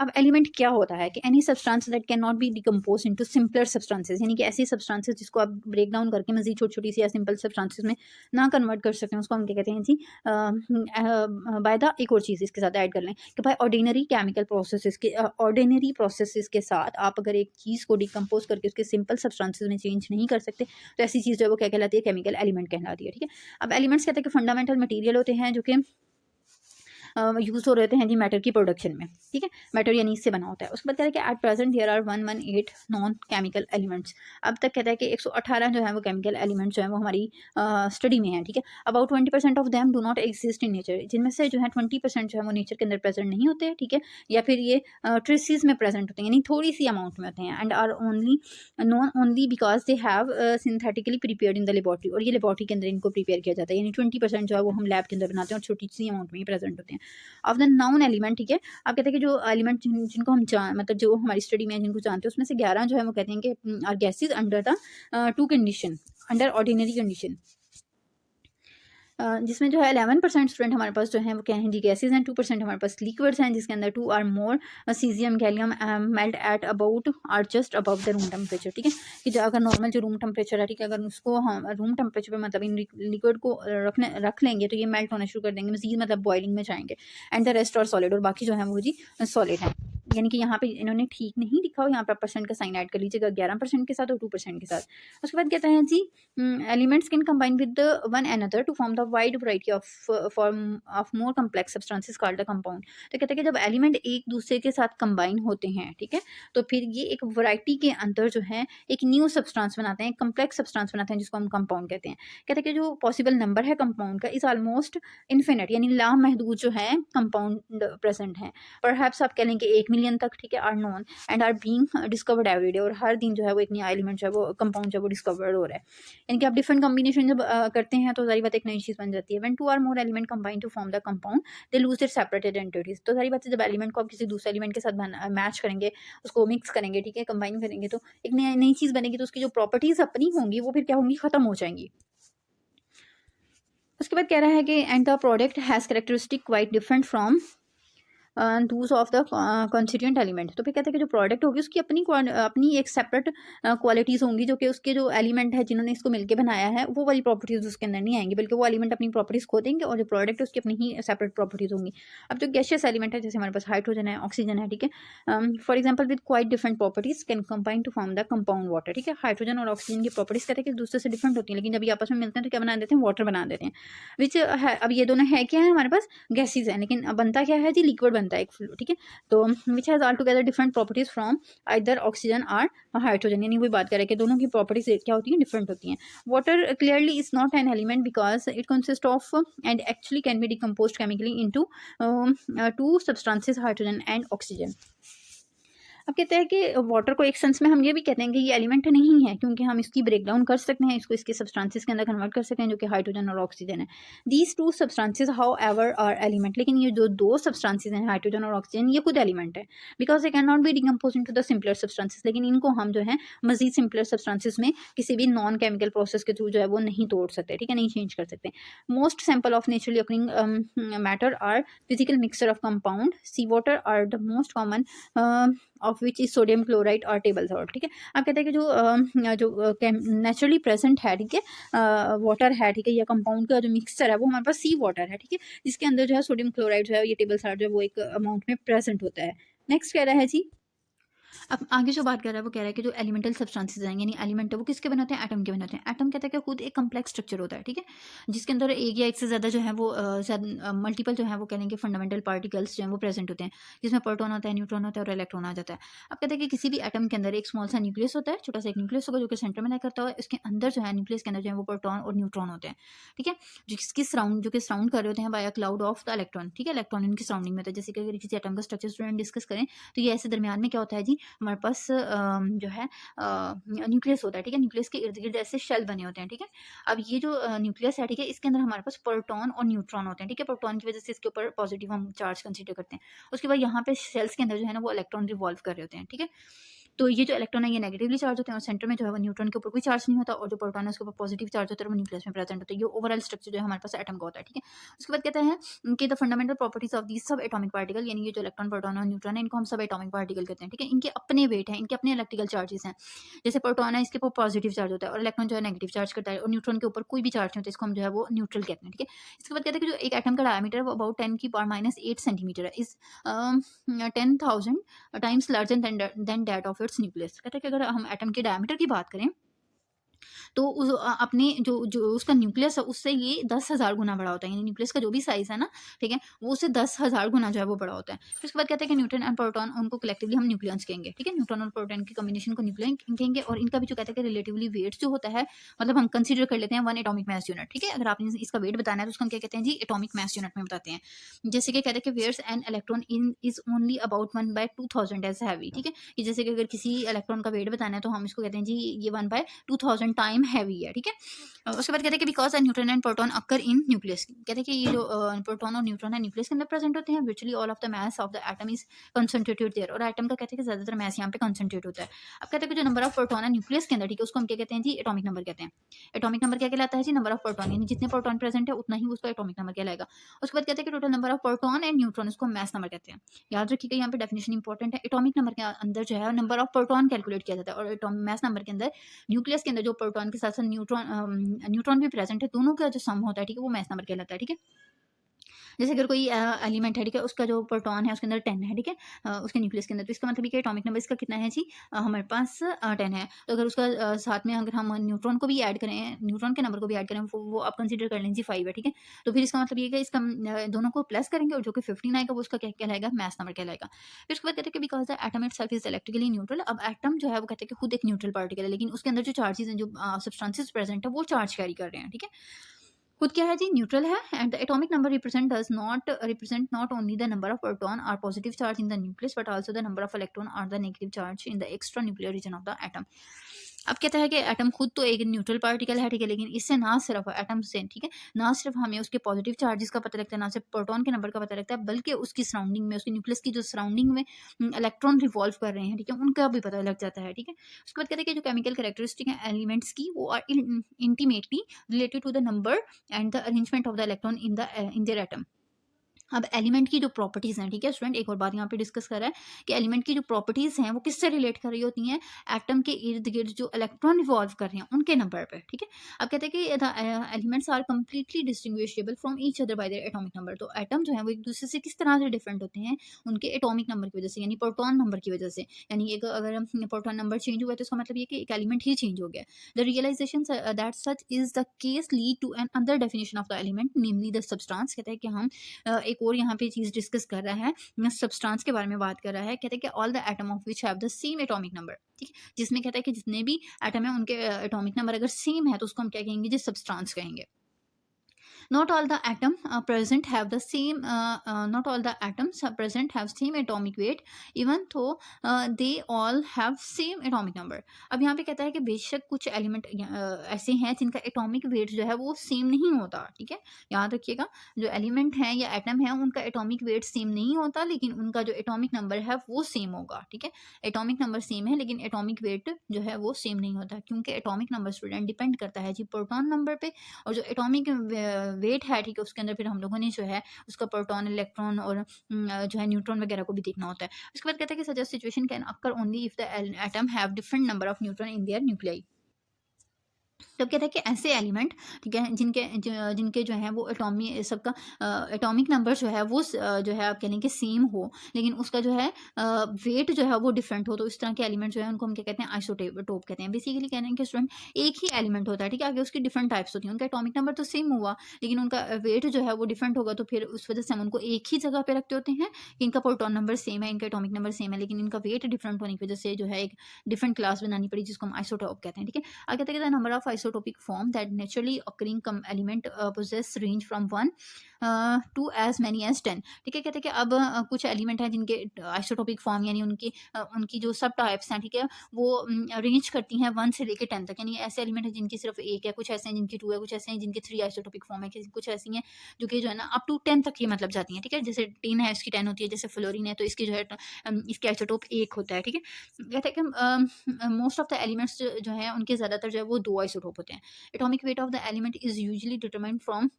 अब एलिमेंट क्या होता है कि any substance that can not be decompose into simpler substances, यानी कि ऐसी सब्सटेंसेस जिसको आप ब्रेक डाउन करके मजीद छोटी छोटी सी या सिंपल सब्सटेंसेस में ना कन्वर्ट कर सकते हैं, उसको हम क्या कहते हैं जी, बाय द एक और चीज़ इसके साथ ऐड कर लें कि भाई ऑर्डिनरी केमिकल ऑर्डिनरी प्रोसेसेस के साथ आप अगर एक चीज़ को डिकम्पोज करके उसके सिंपल सब्सटेंसेस में चेंज नहीं कर सकते, तो ऐसी चीज़ जो है वो क्या कहलाती है, केमिकल एलिमेंट कहलाती है, ठीक है। अब एलिमेंट्स कहते हैं कि फंडामेंटल मटीरियल होते हैं जो कि यूज़ हो रहे हैं जी मैटर की प्रोडक्शन में, ठीक है, मैटर यानी इससे बना होता है। उसके बाद कहते हैं कि at present there are 118 known chemical elements. अब तक कहता है कि 118 जो है वो केमिकल एलिमेंट्स जो है वो हमारी स्टडी में है, ठीक है। About 20% of them do not exist in nature, जिनमें से जो है 20% जो है वो नेचर के अंदर प्रेजेंट नहीं होते हैं, ठीक है, या फिर ये ट्रेसिस में प्रेजेंट होते हैं, यानी थोड़ी सी अमाउंट में होते हैं, and are only known only because they have synthetically prepared in the laboratory, और ये लेबॉर्ट्री के अंदर इनको प्रिपेयर किया जाता है, यानी 20% जो है वो हम लैब के अंदर बनाते हैं और छोटी सी अमाउंट में ही प्रेजेंट होते हैं। ऑफ द नाउन एलिमेंट, ठीक है, आप कहते हैं कि जो एलिमेंट जिनको हम मतलब जो हमारी स्टडी में जिनको जानते हैं उसमें से 11 जो है वो कहते हैं कि are gases under the two condition, under ordinary condition, जिसमें जो है 11% स्टूडेंट हमारे पास जो है वो क्या है जी, गैसेज हैं, 2% हमारे पास लिक्विड्स हैं, जिसके अंदर 2 or more caesium gallium melt at about or just above the room temperature, ठीक है, कि जो अगर नॉर्मल जो रूम टेम्परेचर है, ठीक है, अगर उसको हम रूम टेम्परेचर पर मतलब इन लिक्विड को रख लेंगे तो ये मेल्ट होना शुरू कर देंगे, मजीद मतलब बॉइलिंग में जाएंगे, एंड द रेस्ट और सॉलिड, और बाकी जो है वो जी सॉलिड है। यानी कि यहाँ पे इन्होंने ठीक नहीं लिखा हो, यहाँ पर परसेंट का साइन ऐड कर लीजिएगा 11% के साथ और 2% के साथ। उसके बाद कहते हैं जी elements can combine with one another to form the wide variety of form of more complex substances called the compound. तो कहते हैं कि जब एलिमेंट एक दूसरे के साथ कंबाइन होते हैं, ठीक है, तो फिर ये एक वैरायटी के अंदर जो है एक न्यू सब्सटेंस बनाते हैं, कम्प्लेक्स सब्सटेंस बनाते हैं, जिसको हम कंपाउंड कहते हैं। कहते हैं कि जो पॉसिबल नंबर है कंपाउंड का इज ऑलमोस्ट इन्फिनिट, यानी लामहदूद जो है कंपाउंड प्रेजेंट है। परहैप्स आप कह लें कि 1 मिलियन तक, ठीक है, are known and are being discovered every day, और हर दिन जो है वो एक नया एलिमेंट जो है वो कंपाउंड जो है वो डिस्कवर्ड हो रहा है। यानी कि आप डिफरेंट कॉम्बिनेशन जब करते हैं तो सारी बात एक नई चीज़ बन जाती है। When 2 or more element combine to form the compound they lose their separate identities. तो सारी बात है जब एलिमेंट को आप किसी दूसरे एलिमेंट के साथ मैच करेंगे, उसको मिक्स करेंगे, ठीक है, कंबाइन करेंगे, तो एक नई नई चीज़ बनेगी, तो उसकी जो प्रॉपर्टीज अपनी होंगी वो फिर क्या होंगी, खत्म हो जाएंगी। उसके बाद कह रहा है कि and the product has characteristic quite different from दूस ऑफ द कॉन्स्टिट्यूएंट एलिमेंट। तो फिर कहते हैं कि जो प्रोडक्ट होगी उसकी अपनी एक सेपरेट क्वालिटीज़ होंगी, जो कि उसके जो एलिमेंट है जिन्होंने इसको मिलकर बनाया है वो वाली प्रॉपर्टीज़ उसके अंदर नहीं आएंगी, बल्कि वो एलिमेंट अपनी प्रॉपर्टीज़ खो देंगे और जो प्रोडक्ट है उसकी अपनी ही सेपरेट प्रॉपर्टीज़ होंगी। अब जो गैशियस एलिमेंट है, जैसे हमारे पास हाइड्रोजन है, ऑक्सीजन है, ठीक है, for example with quite different properties can combine to form the compound water. ठीक है, हाइड्रोजन और ऑक्सीजन की प्रॉपर्टीज कहते हैं कि एक दूसरे से डिफरेंट होती हैं, लेकिन जब ये आपस में मिलते हैं तो क्या बना देते हैं, वाटर बना देते हैं, विच है। अब ये दोनों है क्या है, हमारे पास गैसेज है, लेकिन बनता क्या है जी, लिक्विड बनता है एक फ्लूइड। ठीक है, तो which has all together different properties from either oxygen और हाइड्रोजन, यानी वही बात करें कि दोनों की प्रॉपर्टीज क्या होती हैं, डिफरेंट होती हैं। Water clearly is not an element because it consist of and actually can be decomposed chemically into two substances, hydrogen and oxygen. अब कहते हैं कि वाटर को एक सेंस में हम ये भी कहते हैं कि ये एलिमेंट नहीं है, क्योंकि हम इसकी ब्रेक डाउन कर सकते हैं, इसको इसके सब्सटेंसेस के अंदर कन्वर्ट कर सकते हैं, जो कि हाइड्रोजन और ऑक्सीजन है। These two substances however are element, लेकिन ये जो दो सब्सटेंसेस हैं, हाइड्रोजन और ऑक्सीजन, ये खुद एलिमेंट है, because they can not be decompose into the simpler substances. लेकिन इनको हम जो है मजीद सिंपलर सब्सटेंसेस में किसी भी नॉन केमिकल प्रोसेस के थ्रू जो है वो नहीं तोड़ सकते, ठीक है, नहीं चेंज कर सकते। Most sample of naturally occurring matter are physical mixture of compound, sea water are the most common of which is sodium chloride और टेबल सॉल्ट। ठीक है, आप कहते हैं कि जो नेचुरली प्रेजेंट है, ठीक है, वाटर है, ठीक है, या कंपाउंड का जो मिक्सचर है वो हमारे पास सी वाटर है, ठीक है, जिसके अंदर जो है सोडियम क्लोराइड जो है, ये टेबल सॉल्ट जो है वो एक अमाउंट में प्रेजेंट होता है। नेक्स्ट कह रहा है जी, अब आगे जो बात कर रहा है वो कह रहा है कि जो एलिमेंटल सब्सटेंसेस हैं, यानी एलिमेंट है, वो किसके बने होते हैं, एटम के बने होते हैं। एटम कहता है कि खुद एक कम्प्लेक्स स्ट्रक्चर होता है, ठीक है, जिसके अंदर एक या एक से ज़्यादा जो है वो मल्टीपल जो है वो कहेंगे फंडामेंटल पार्टिकल्स जो है वो प्रेजेंट होते हैं, जिसमें प्रोटॉन होता है, न्यूट्रॉन होता है और इलेक्ट्रॉन आ जाता है। अब कहते हैं कि किसी भी एटम के अंदर एक स्मॉल सा न्यूक्लियस होता है, छोटा सा एक न्यूक्लियस होगा जो कि सेंटर में लाई करता है, इसके अंदर जो है न्यूक्लियस के अंदर जो है वो प्रोटॉन और न्यूट्रॉन होते हैं, ठीक है, जो कि सराउंड कर रहे होते हैं by a cloud of the electron. ठीक है, इलेक्ट्रॉन इनकी सराउंडिंग में होता है। जैसे कि अगर किसी एटम का स्ट्रक्चर स्टूडेंट डिस्कस करें तो ये ऐसे दरमियान में क्या होता है जी, हमारे पास जो है न्यूक्लियस होता है, ठीक है, न्यूक्लियस के इर्द गिर्द ऐसे शेल बने होते हैं, ठीक है। अब ये जो न्यूक्लियस है, ठीक है, इसके अंदर हमारे पास प्रोटॉन और न्यूट्रॉन होते हैं, ठीक है, प्रोटॉन की वजह से इसके ऊपर पॉजिटिव हम चार्ज कंसीडर करते हैं। उसके बाद यहाँ पे शेल्स के अंदर जो है ना वो इलेक्ट्रॉन रिवॉल्व कर रहे होते हैं, ठीक है। तो ये जो इलेक्ट्रॉन है ये नेगेटिवली चार्ज होते हैं और सेंटर में जो है वो न्यूट्रॉन के ऊपर कोई चार्ज नहीं होता, और जो प्रोटॉन है उसके ऊपर पॉजिटिव चार्ज होता है, वो न्यूक्लियस में प्रेजेंट होता है। ये ओवरऑल स्ट्रक्चर जो है हमारे पास एटम का होता है, ठीक है। उसके बाद कहते हैं कि the fundamental properties of these sub atomic particle, यानी ये जो इलेक्ट्रॉन, प्रोटॉन और न्यूट्रॉन है, इनको हम सब एटॉमिक पार्टिकल कहते हैं, ठीक है। इनके अपने वेट हैं, इनके अपने इलेक्ट्रिकल चार्जेस हैं। जैसे प्रोटॉन है, इसके ऊपर पॉजिटिव चार्ज होता है और इलेक्ट्रॉन जो है नेगेटिव चार्ज करता है, और न्यूट्रॉन के ऊपर कोई भी चार्ज नहीं होता, इसको हम जो है वो न्यूट्रल कहते हैं, ठीक है। इसके बाद कहते हैं कि जो एक एटम का डायमीटर है वो अबाउट 10⁻⁸ सेंटीमीटर है, इस 10,000 times larger than that of its nucleus. कहते हैं कि अगर हम एटम के डायमीटर की बात करें तो अपने जो जो उसका न्यूक्लियस है उससे ये 10,000 गुना बड़ा होता है, यानी न्यूक्लियस का जो भी साइज है ना, ठीक है, वो उससे 10,000 गुना जो है वो बड़ा होता है। फिर उसके बाद कहते हैं कि न्यूट्रॉन एंड प्रोटॉन, उनको कलेक्टिवली हम न्यूक्लियंस कहेंगे, ठीक है, न्यूट्रॉन और प्रोटॉन की कॉम्बिनेशन को न्यूक्लियन कहेंगे। और इनका भी जो कहते हैं कि रिलेटिवली वेट जो होता है, मतलब हम कंसीडर कर लेते हैं 1 एटॉमिक मास यूनिट, ठीक है। अगर आपने इसका वेट बताना है तो उसको हम क्या कहते हैं जी, एटॉमिक मास यूनिट में बताते हैं। जैसे कि कहते हैं कि where's an electron in is only about 1/2000 as heavy, ठीक है, कि जैसे कि अगर किसी इलेक्ट्रॉन का वेट बताना है तो हम इसको कहते हैं जी ये 1/2000 टाइम हैवी है, ठीक है। उसके बाद कहते हैं कि because neutron and proton occur in nucleus, कहते हैं कि ये जो प्रोटॉन और न्यूट्रॉन है न्यूक्लियस के अंदर प्रेजेंट होते हैं, virtually all of the mass of the atom is concentrated there, और एटम का कहते हैं कि ज्यादातर मास यहाँ पे कंसंट्रेट होता है। अब कहते हैं कि जो नंबर ऑफ प्रोटॉन है न्यूक्लियस के अंदर, ठीक है, उसको हम क्या कहते हैं जी, एटॉमिक नंबर कहते हैं। एटॉमिक नंबर क्या कहलाता है जी, नंबर ऑफ प्रोटॉन, यानी जितने प्रोटॉन प्रेजेंट है उतना ही उसका एटॉमिक नंबर कहलाएगा। उसके बाद कहते हैं कि total number of proton and neutron, उसको मैस नंबर कहते हैं। याद रखिएगा यहाँ पे डेफिनेशन इंपॉर्टेंट है, एटॉमिक नंबर के अंदर जो है नंबर ऑफ प्रोटॉन कैलकुलेट किया जाता है, और मैस नंबर के अंदर न्यूक्लियस के अंदर जो प्रोटॉन के साथ साथ न्यूट्रॉन भी प्रेजेंट है, दोनों का जो सम होता है, ठीक है, वो मैस नंबर कहलाता है, ठीक है। जैसे अगर कोई एलिमेंट है, ठीक है, उसका जो प्रोटॉन है उसके अंदर 10 है, ठीक है, उसके न्यूक्लियस के अंदर, तो इसका मतलब ये एटॉमिक नंबर इसका कितना है जी, हमारे पास 10 है। तो अगर उसका साथ में अगर हम न्यूट्रॉन को भी ऐड करें, न्यूट्रॉन के नंबर को भी ऐड करें, वो आप कंसीडर कर लें जी 5 है, ठीक है। तो फिर इसका मतलब ये है कि इसका दोनों को प्लस करेंगे और जो कि 15 आएगा वो उसका क्या कहलाएगा, मैस नंबर कहलाएगा। फिर उसके बाद कहते हैं कि because the atom itself is electrically neutral, अब एटम जो है वो कहते हैं कि खुद एक न्यूट्रल पार्टिकल है, लेकिन उसके अंदर जो चार्जेस हैं, जो सब्सटेंसेस प्रेजेंट है, वो चार्ज कैरी कर रहे हैं, ठीक है, खुद क्या है जी, न्यूट्रल है। And the atomic number represent not only the number of proton और positive charge in the nucleus but also the number of electron और the negative charge in the extra nuclear region of the atom. अब कहता है कि atom खुद तो एक neutral particle है, ठीक है, लेकिन इससे ना सिर्फ एटम से, ठीक है, ना सिर्फ हमें उसके पॉजिटिव चार्जेस का पता लगता है, ना सिर्फ प्रोटॉन के नंबर का पता लगता है, बल्कि उसकी सराउंडिंग में, उसके न्यूक्लियस की जो सराउंडिंग में इलेक्ट्रॉन रिवॉल्व कर रहे हैं, ठीक है, उनका भी पता लग जाता है, ठीक है। उसके बाद कहते हैं कि जो केमिकल कैरेक्टरिस्टिक है एलिमेंट्स की, वो are intimately related to the number and the arrangement of the electron in their atom. अब एलिमेंट की जो प्रॉपर्टीज़ हैं, ठीक है स्टूडेंट, एक और बात यहाँ पे डिस्कस कर रहा है कि एलिमेंट की जो प्रॉपर्टीज़ हैं वो किससे रिलेट कर रही होती हैं, एटम के इर्द गिर्द जो इलेक्ट्रॉन रिवॉल्व कर रहे हैं उनके नंबर पे, ठीक है। अब कहते हैं कि the elements are completely distinguishable from each other by their atomic number. तो एटम जो है वो एक दूसरे से किस तरह से डिफरेंट होते हैं, उनके एटॉमिक नंबर की वजह से, यानी प्रोटॉन नंबर की वजह से। यानी एक अगर प्रोटॉन नंबर चेंज हुआ है तो इसका मतलब ये कि एक एलिमेंट ही चेंज हो गया। The realisation that such is the case lead to another definition of the element, namely the substance. कहते हैं कि हम एक और यहाँ पे चीज़ डिस्कस कर रहा है, सब्सटेंस के बारे में बात कर रहा है। कहते हैं कि all the atom of which have the same atomic number, ठीक है, जिसमें कहता है कि जितने भी एटम है उनके एटॉमिक नंबर अगर सेम है तो उसको हम क्या कहेंगे, जिस सब्सटेंस कहेंगे। Not all the atom present have the same not all the atoms present have same atomic weight, even though they all have same atomic number। अब यहाँ पे कहता है कि बेशक कुछ एलिमेंट ऐसे हैं जिनका एटॉमिक वेट जो है वो सेम नहीं होता, ठीक है, याद रखिएगा। जो एलिमेंट हैं या एटम है उनका एटॉमिक वेट सेम नहीं होता, लेकिन उनका जो एटॉमिक नंबर है वो सेम होगा, ठीक है। एटॉमिक नंबर सेम है लेकिन एटॉमिक वेट जो है वो सेम नहीं होता, क्योंकि एटॉमिक नंबर स्टूडेंट डिपेंड करता है जी प्रोटॉन नंबर पे, और जो एटॉमिक वेट है, ठीक है, उसके अंदर फिर हम लोगों ने जो है उसका प्रोटॉन, इलेक्ट्रॉन और जो है न्यूट्रॉन वगैरह को भी देखना होता है। उसके बाद कहता है कि such situation can occur only if the atom have different number of neutron in their nuclei. तब कहता है कि ऐसे एलिमेंट, ठीक है, जिनके जो है वो सबका एटॉमिक नंबर जो है वो जो है आप कह लें कि सेम हो, लेकिन उसका जो है वेट जो है वो डिफरेंट हो, तो इस तरह के एलिमेंट जो है उनको हम क्या कहते हैं, आइसोटोप कहते हैं। बेसिकली कहते हैं कि स्टूडेंट एक ही एलिमेंट होता है, ठीक है, आगे उसकी डिफरेंट टाइप्स होती हैं, उनका एटॉमिक नंबर तो सेम हुआ लेकिन उनका वेट जो है वो डिफरेंट होगा, तो फिर उस वजह से हम उनको एक ही जगह पे रखते होते हैं कि इनका प्रोटॉन नंबर सेम है, इनका एटॉमिक नंबर सेम है, लेकिन इनका वेट डिफरेंट होने की वजह से जो है एक डिफरेंट क्लास बनानी पड़ी जिसको हम आइसोटोप कहते हैं, ठीक है। आगे कहते हैं number of isotopic form that naturally occurring element possess range from 1 to as many as 10, ठीक है। कहते हैं कि अब कुछ एलिमेंट हैं जिनके आइसोटोपिक फॉर्म यानी उनकी जो सब टाइप्स हैं, ठीक है, वो रेंज करती हैं 1 से लेकर 10 तक। यानी ऐसे एलिमेंट हैं जिनकी सिर्फ एक है, कुछ ऐसे हैं जिनकी 2 है, कुछ ऐसे हैं जिनकी 3 आइसोटोपिक फॉर्म है, कुछ ऐसी हैं जो कि जो है ना अप टू 10 तक ही मतलब जाती हैं, ठीक है। जैसे टिन है इसकी 10 होती है, जैसे फ्लोरीन है तो इसकी जो है इसके आइसोटोप 1 होता है, ठीक है। कहते हैं कि मोस्ट ऑफ द एलिमेंट्स जो है उनके ज़्यादातर जो है वो 2 आइसोटोप होते हैं। Atomic weight of the element is usually determined from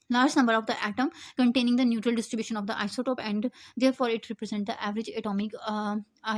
large number of the atom containing the neutral distribution of the isotope, and therefore it represents the average atomic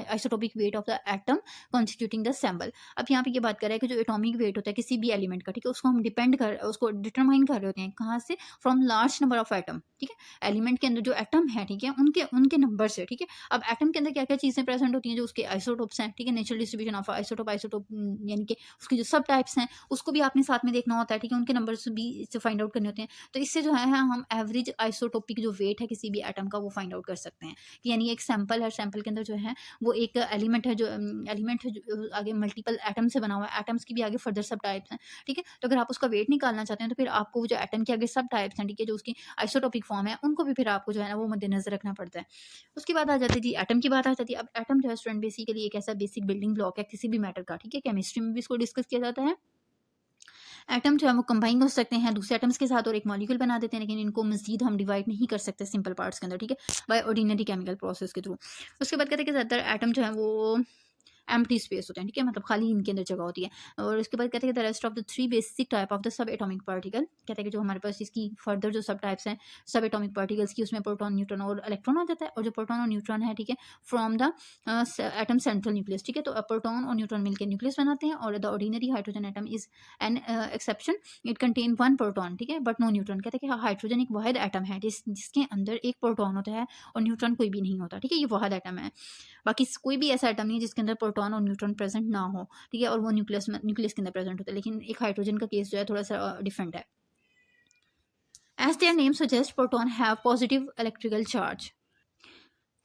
isotopic weight of the atom constituting the sample। अब यहाँ पे ये बात कर रहा है कि जो एटॉमिक वेट होता है किसी भी एलिमेंट का, ठीक है, उसको डिटरमाइन कर रहे होते हैं कहाँ से, from large number of atom, ठीक है, एलिमेंट के अंदर जो एटम है, ठीक है, उनके नंबर से, ठीक है। अब एटम के अंदर क्या क्या चीज़ें प्रेजेंट होती हैं, जो उसके आइसोटोप्स हैं, ठीक है, नेचुरल डिस्ट्रीब्यूशन ऑफ आइसोटोप यानी कि उसकी जो सब टाइप्स हैं उसको भी आपने साथ में देखना होता है, ठीक है, उनके नंबर भी इससे फाइंड आउट करने होते हैं। तो इससे जो है हम एवरेज आइसोटोपिक जो वेट है किसी भी एटम का वो फाइंड आउट कर सकते हैं कि यानी एक सैंपल है, सैंपल के अंदर जो है वो एक एलिमेंट है जो आगे मल्टीपल एटम से बना हुआ है, एटम्स की भी आगे फर्दर सब टाइप्स हैं, ठीक है। तो अगर आप उसका वेट निकालना चाहते हैं तो फिर आपको वो जो एटम के आगे सब टाइप्स हैं, ठीक है, जो उसकी आइसोटोपिक फॉर्म है उनको भी फिर आपको जो है ना वो मद्देनजर रखना पड़ता है। उसके बाद आ जाती है जी एटम की बात आ जाती है। अब एटम जो है स्टूडेंट बेसिकली एक ऐसा बेसिक बिल्डिंग ब्लॉक है किसी भी मैटर का, ठीक है, केमिस्ट्री में भी इसको डिस्कस किया जाता है। एटम जो है वो कंबाइन हो सकते हैं दूसरे एटम्स के साथ और एक मॉलिक्यूल बना देते हैं, लेकिन इनको मजीद हम डिवाइड नहीं कर सकते सिंपल पार्ट्स के अंदर, ठीक है, बाय ऑर्डिनरी केमिकल प्रोसेस के थ्रू। उसके बाद कहते हैं कि ज़्यादातर एटम जो है वो एम्प्टी स्पेस होते हैं, ठीक है, मतलब खाली इनके अंदर जगह होती है। और उसके बाद कहते हैं कि the rest of the 3 basic type of the sub atomic particle, कहते हैं कि जो हमारे पास इसकी फर्दर जो सब टाइप्स हैं सब एटॉमिक पार्टिकल्स की, उसमें प्रोटॉन, न्यूट्रॉन और इलेक्ट्रॉन आ जाता है। और जो प्रोटॉन और न्यूट्रॉन है, ठीक है, from the atom central nucleus, ठीक है, तो प्रोटॉन और न्यूट्रॉन मिलकर न्यूक्लियस बनाते हैं। और the ordinary hydrogen atom is an exception, it contain 1 proton, ठीक है, बट नो न्यूट्रॉन। कहते हैं कि हाइड्रोजन एक वाहिद एटम है जिसके अंदर एक प्रोटॉन होता है और न्यूट्रॉन कोई भी नहीं होता, ठीक है, ये वाहिद एटम है। बाकी कोई भी ऐसा एटम नहीं है जिसके अंदर प्रोटॉन और न्यूट्रॉन प्रेजेंट ना हो, ठीक है, और वो न्यूक्लियस के अंदर प्रेजेंट होता है। लेकिन एक हाइड्रोजन का केस जो है थोड़ा सा डिफरेंट है। As their name suggest proton have positive electrical charge.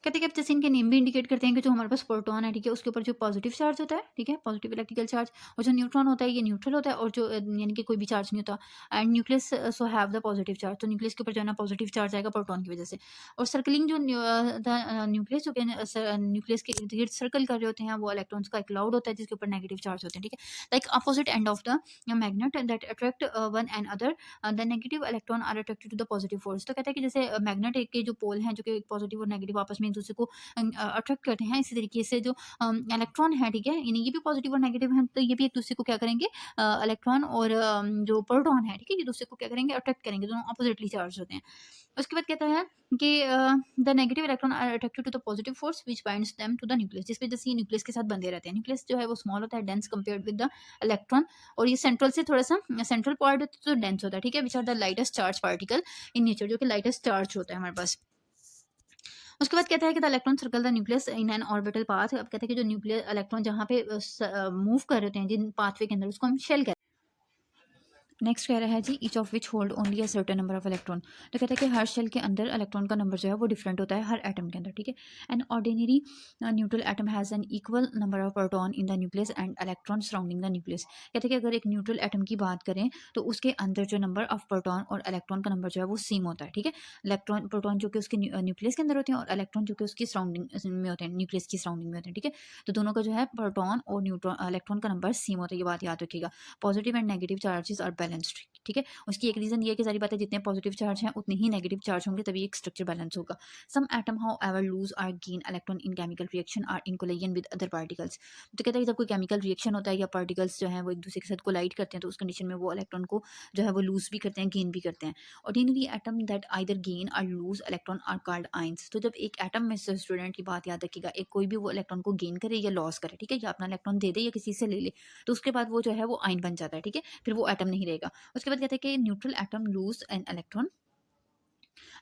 कहते हैं कि जैसे इनके नेम भी इंडिकेट करते हैं कि जो हमारे पास प्रोटॉन है, ठीक है, उसके ऊपर जो पॉजिटिव चार्ज होता है, ठीक है, पॉजिटिव इलेक्ट्रिकल चार्ज, और जो न्यूट्रॉन होता है ये न्यूट्रल होता है, और जो यानी कि कोई भी चार्ज नहीं होता। And nucleus so have the positive charge, तो न्यूक्लियस के ऊपर जो है ना पॉजिटिव चार्ज आएगा प्रोटॉन की वजह से। और सर्कलिंग जो न्यूक्लियस जो न्यूक्लियस के इर्द गिर्द सर्कल कर रहे होते हैं वो इलेक्ट्रॉन्स का एक क्लाउड होता है जिसके ऊपर नेगेटिव चार्ज होते हैं, ठीक है, like opposite end of the magnet that attract one end other, the negative electron are attracted to the positive force. तो कहते हैं कि जैसे मैग्नेट के जो पोल हैं जो कि पॉजिटिव और नेगेटिव आपस में एक दूसरे को अट्रैक्ट करते हैं, इसी तरीके से जो इलेक्ट्रॉन है, ठीक है, यानी ये भी पॉजिटिव और नेगेटिव हैं, तो ये भी एक दूसरे को क्या करेंगे, इलेक्ट्रॉन और जो प्रोटॉन है, ठीक है, ये दूसरे को क्या करेंगे, अट्रैक्ट करेंगे, दोनों अपोजिटली चार्ज होते हैं। उसके बाद कहता है कि the negative electron are attracted to the positive force which binds them to the nucleus, जिस वजह से ये न्यूक्लियस के साथ बंधे रहते हैं। न्यूक्लियस जो है वो स्मॉल होता है, dense compared with the electron, और ये सेंट्रल से थोड़ा सा सेंट्रल पार्ट तो डेंस होता है, ठीक है, which are the lightest charge particle in nature, जो कि लाइटेस्ट चार्ज होता है हमारे पास। उसके बाद कहता है कि the electron circle the nucleus in an orbital path. अब कहता है कि जो न्यूक्लियर इलेक्ट्रॉन जहाँ पे मूव कर रहे हैं जिन पाथवे के अंदर, उसको हम शेल कहते हैं। नेक्स्ट कह रहा है जी each of which hold only a certain number of electron. तो कहता है कि हर शेल के अंदर इलेक्ट्रॉन का नंबर जो है वो डिफरेंट होता है हर एटम के अंदर, ठीक है। An ordinary neutral atom has an equal number of proton in the nucleus and electron surrounding the nucleus. कहते हैं कि अगर एक न्यूट्रल एटम की बात करें तो उसके अंदर जो नंबर ऑफ प्रोटॉन और इलेक्ट्रॉन का नंबर जो है वो सेम होता है, ठीक है। इलेक्ट्रॉन प्रोटॉन जो कि उसके न्यूक्लियस के अंदर होते हैं और इलेक्ट्रॉन जो कि उसकी सराउंडिंग में होते हैं, न्यूक्लियस की सराउंडिंग में होते हैं, ठीक है। तो दोनों का जो है प्रोटॉन और न्यूट्रॉन इलेक्ट्रॉन का नंबर सेम होता है, ये बात याद रखिएगा। Positive and negative charges are balanced, ठीक है। उसकी एक रीज़न ये है कि सारी बातें जितने पॉजिटिव चार्ज हैं उतने ही नेगेटिव चार्ज होंगे, तभी एक स्ट्रक्चर बैलेंस होगा। Some atom however lose or gain electron in chemical reaction or in collision with other particles. तो कहता है कि जब कोई केमिकल रिएक्शन होता है या पार्टिकल्स जो हैं वो एक दूसरे के साथ कोलाइड करते हैं, तो उस कंडीशन में वो इलेक्ट्रॉन को जो है वो लूज भी करते हैं, गेन भी करते हैं। Ordinary atom that either gain और lose electron are called ions. तो जब एक एटम में से स्टूडेंट की बात याद रखिएगा, एक कोई भी वो इलेक्ट्रॉन को गेन करे या लॉस करे, ठीक है, या अपना इलेक्ट्रॉन दे दे या किसी से ले ले, तो उसके बाद वो जो है वो आइन बन जाता है, ठीक है, फिर वो एटम नहीं रहेगा। उसके बाद कहते हैं कि neutral atom lose an electron.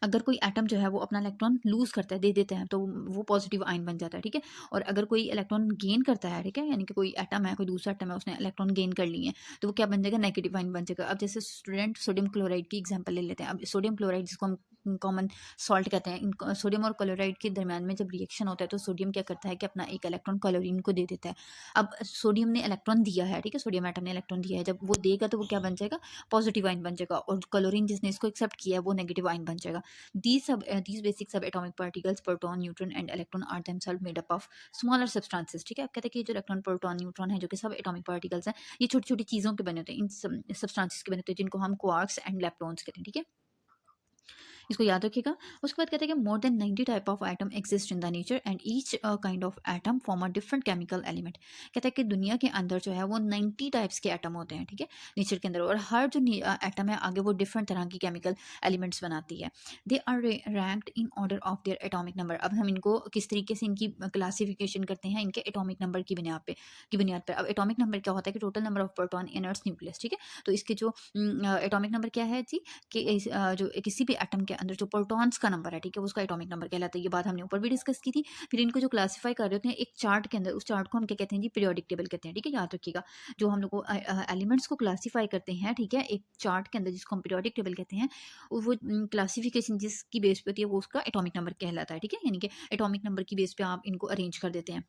अगर कोई एटम जो है वो अपना इलेक्ट्रॉन लूज करता है, दे देते हैं, तो वो पॉजिटिव आयन बन जाता है, ठीक है। और अगर कोई इलेक्ट्रॉन गेन करता है, ठीक है, यानी कि कोई एटम है, कोई दूसरा एटम है, उसने इलेक्ट्रॉन गेन कर लिए हैं, तो वो क्या बन जाएगा, नेगेटिव आयन बन जाएगा। अब जैसे स्टूडेंट सोडियम क्लोराइड की एग्जांपल ले लेते हैं। अब सोडियम क्लोराइड जिसको हम कॉमन सॉल्ट कहते हैं, इन सोडियम और क्लोराइड के दरमियान में जब रिएक्शन होता है तो सोडियम क्या करता है कि अपना एक इलेक्ट्रॉन क्लोरीन को दे देता है। अब सोडियम ने इलेक्ट्रॉन दिया है, ठीक है, सोडियम एटम ने इलेक्ट्रॉन दिया है, जब वो देगा तो वो क्या बन जाएगा, पॉजिटिव आयन बन जाएगा, और क्लोरीन जिसने इसको एक्सेप्ट किया है वो नेगेटिव आयन बन जाएगा। These basic subatomic particles, proton, neutron, and electron, are themselves made up of smaller substances, ठीक है। आप कहते हैं कि जो इलेक्ट्रॉन, प्रोटॉन, न्यूट्रॉन है, जो कि सब एटॉमिक पार्टिकल्स हैं, ये छोटी छोटी चीज़ों के बने होते हैं, इन सब्सटेंसेस के बने होते हैं, जिनको हम क्वार्क्स एंड लेप्टॉन्स कहते हैं, ठीक है। इसको याद रखिएगा। उसके बाद कहते हैं कि more than 90 type of atom exist in the nature and each kind of atom form a different chemical element. कहता है कि दुनिया के अंदर जो है वो 90 टाइप्स के एटम होते हैं, ठीक है, नेचर के अंदर, और हर जो एटम है आगे वो डिफरेंट तरह की केमिकल एलिमेंट्स बनाती है। They are ranked in order of their atomic number. अब हम इनको किस तरीके से इनकी क्लासिफिकेशन करते हैं, इनके एटॉमिक नंबर की बुनियाद पर। अब एटॉमिक नंबर क्या होता है कि total number of proton in earth nucleus, ठीक है। तो इसके जो एटॉमिक नंबर क्या है जी, कि जो किसी भी एटम के अंदर जो प्रोटॉन्स का नंबर है, ठीक है, उसका एटॉमिक नंबर कहलाता है। ये बात हमने ऊपर भी डिस्कस की थी। फिर इनको जो क्लासीफाई कर रहे होते हैं एक चार्ट के अंदर, उस चार्ट को हम क्या कहते हैं जी, पीरियोडिक टेबल कहते हैं, ठीक है, याद रखिएगा। जो हम लोग को एलिमेंट्स को क्लासीफाई करते हैं, ठीक है, एक चार्ट के अंदर, जिसको हम पीरियोडिक टेबल कहते हैं, वो क्लासिफिकेशन जिसकी बेस पे होती है वो उसका एटॉमिक नंबर कहलाता है, ठीक है, यानी कि एटॉमिक नंबर की बेस पे आप इनको अरेंज कर देते हैं।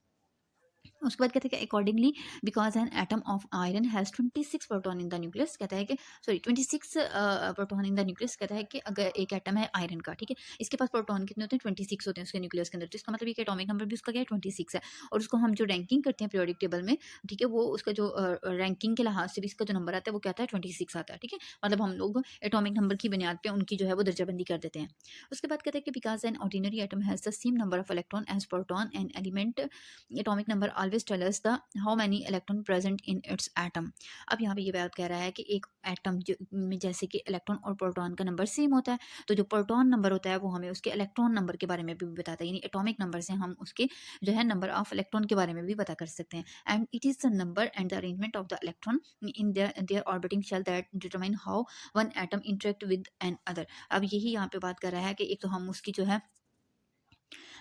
उसके बाद कहते हैं कि accordingly because an atom of iron has 26 proton in the nucleus, कहता है कि 26 प्रोटॉन इन द न्यूक्लियस, कहता है कि अगर एक एटम है आयरन का, ठीक है, इसके पास प्रोटॉन कितने होते हैं, 26 होते हैं उसके न्यूक्लियस के अंदर, तो इसका मतलब ये कि एटॉमिक नंबर भी उसका क्या है, 26 है। और उसको हम जो रैंकिंग करते हैं पीरियोडिक टेबल में, ठीक है, वो उसका जो रैंकिंग के लिहाज से भी इसका जो नंबर आता है वो क्या आता है, 26 आता है, ठीक है। मतलब हम लोग एटॉमिक नंबर की बुनियाद पर उनकी जो है वो दर्जाबंदी कर देते हैं। उसके बाद कहते हैं कि because an ordinary atom has the same number of electron as proton and element, atomic number always tell us the how many electron present in its atom. अब यहाँ पे ये बात कह रहा है कि एक एटम में जैसे कि इलेक्ट्रॉन और प्रोटॉन का नंबर सेम होता है, तो जो प्रोटॉन नंबर होता है वो हमें उसके इलेक्ट्रॉन नंबर के बारे में भी बताता है, यानी एटॉमिक नंबर से हम उसके जो है नंबर ऑफ इलेक्ट्रॉन के बारे में भी पता कर सकते हैं। And it is the number and the arrangement of the electron in their orbiting shell that determine how one atom interact with another. अब यही यहाँ पे बात कर रहा है कि एक तो हम उसकी जो है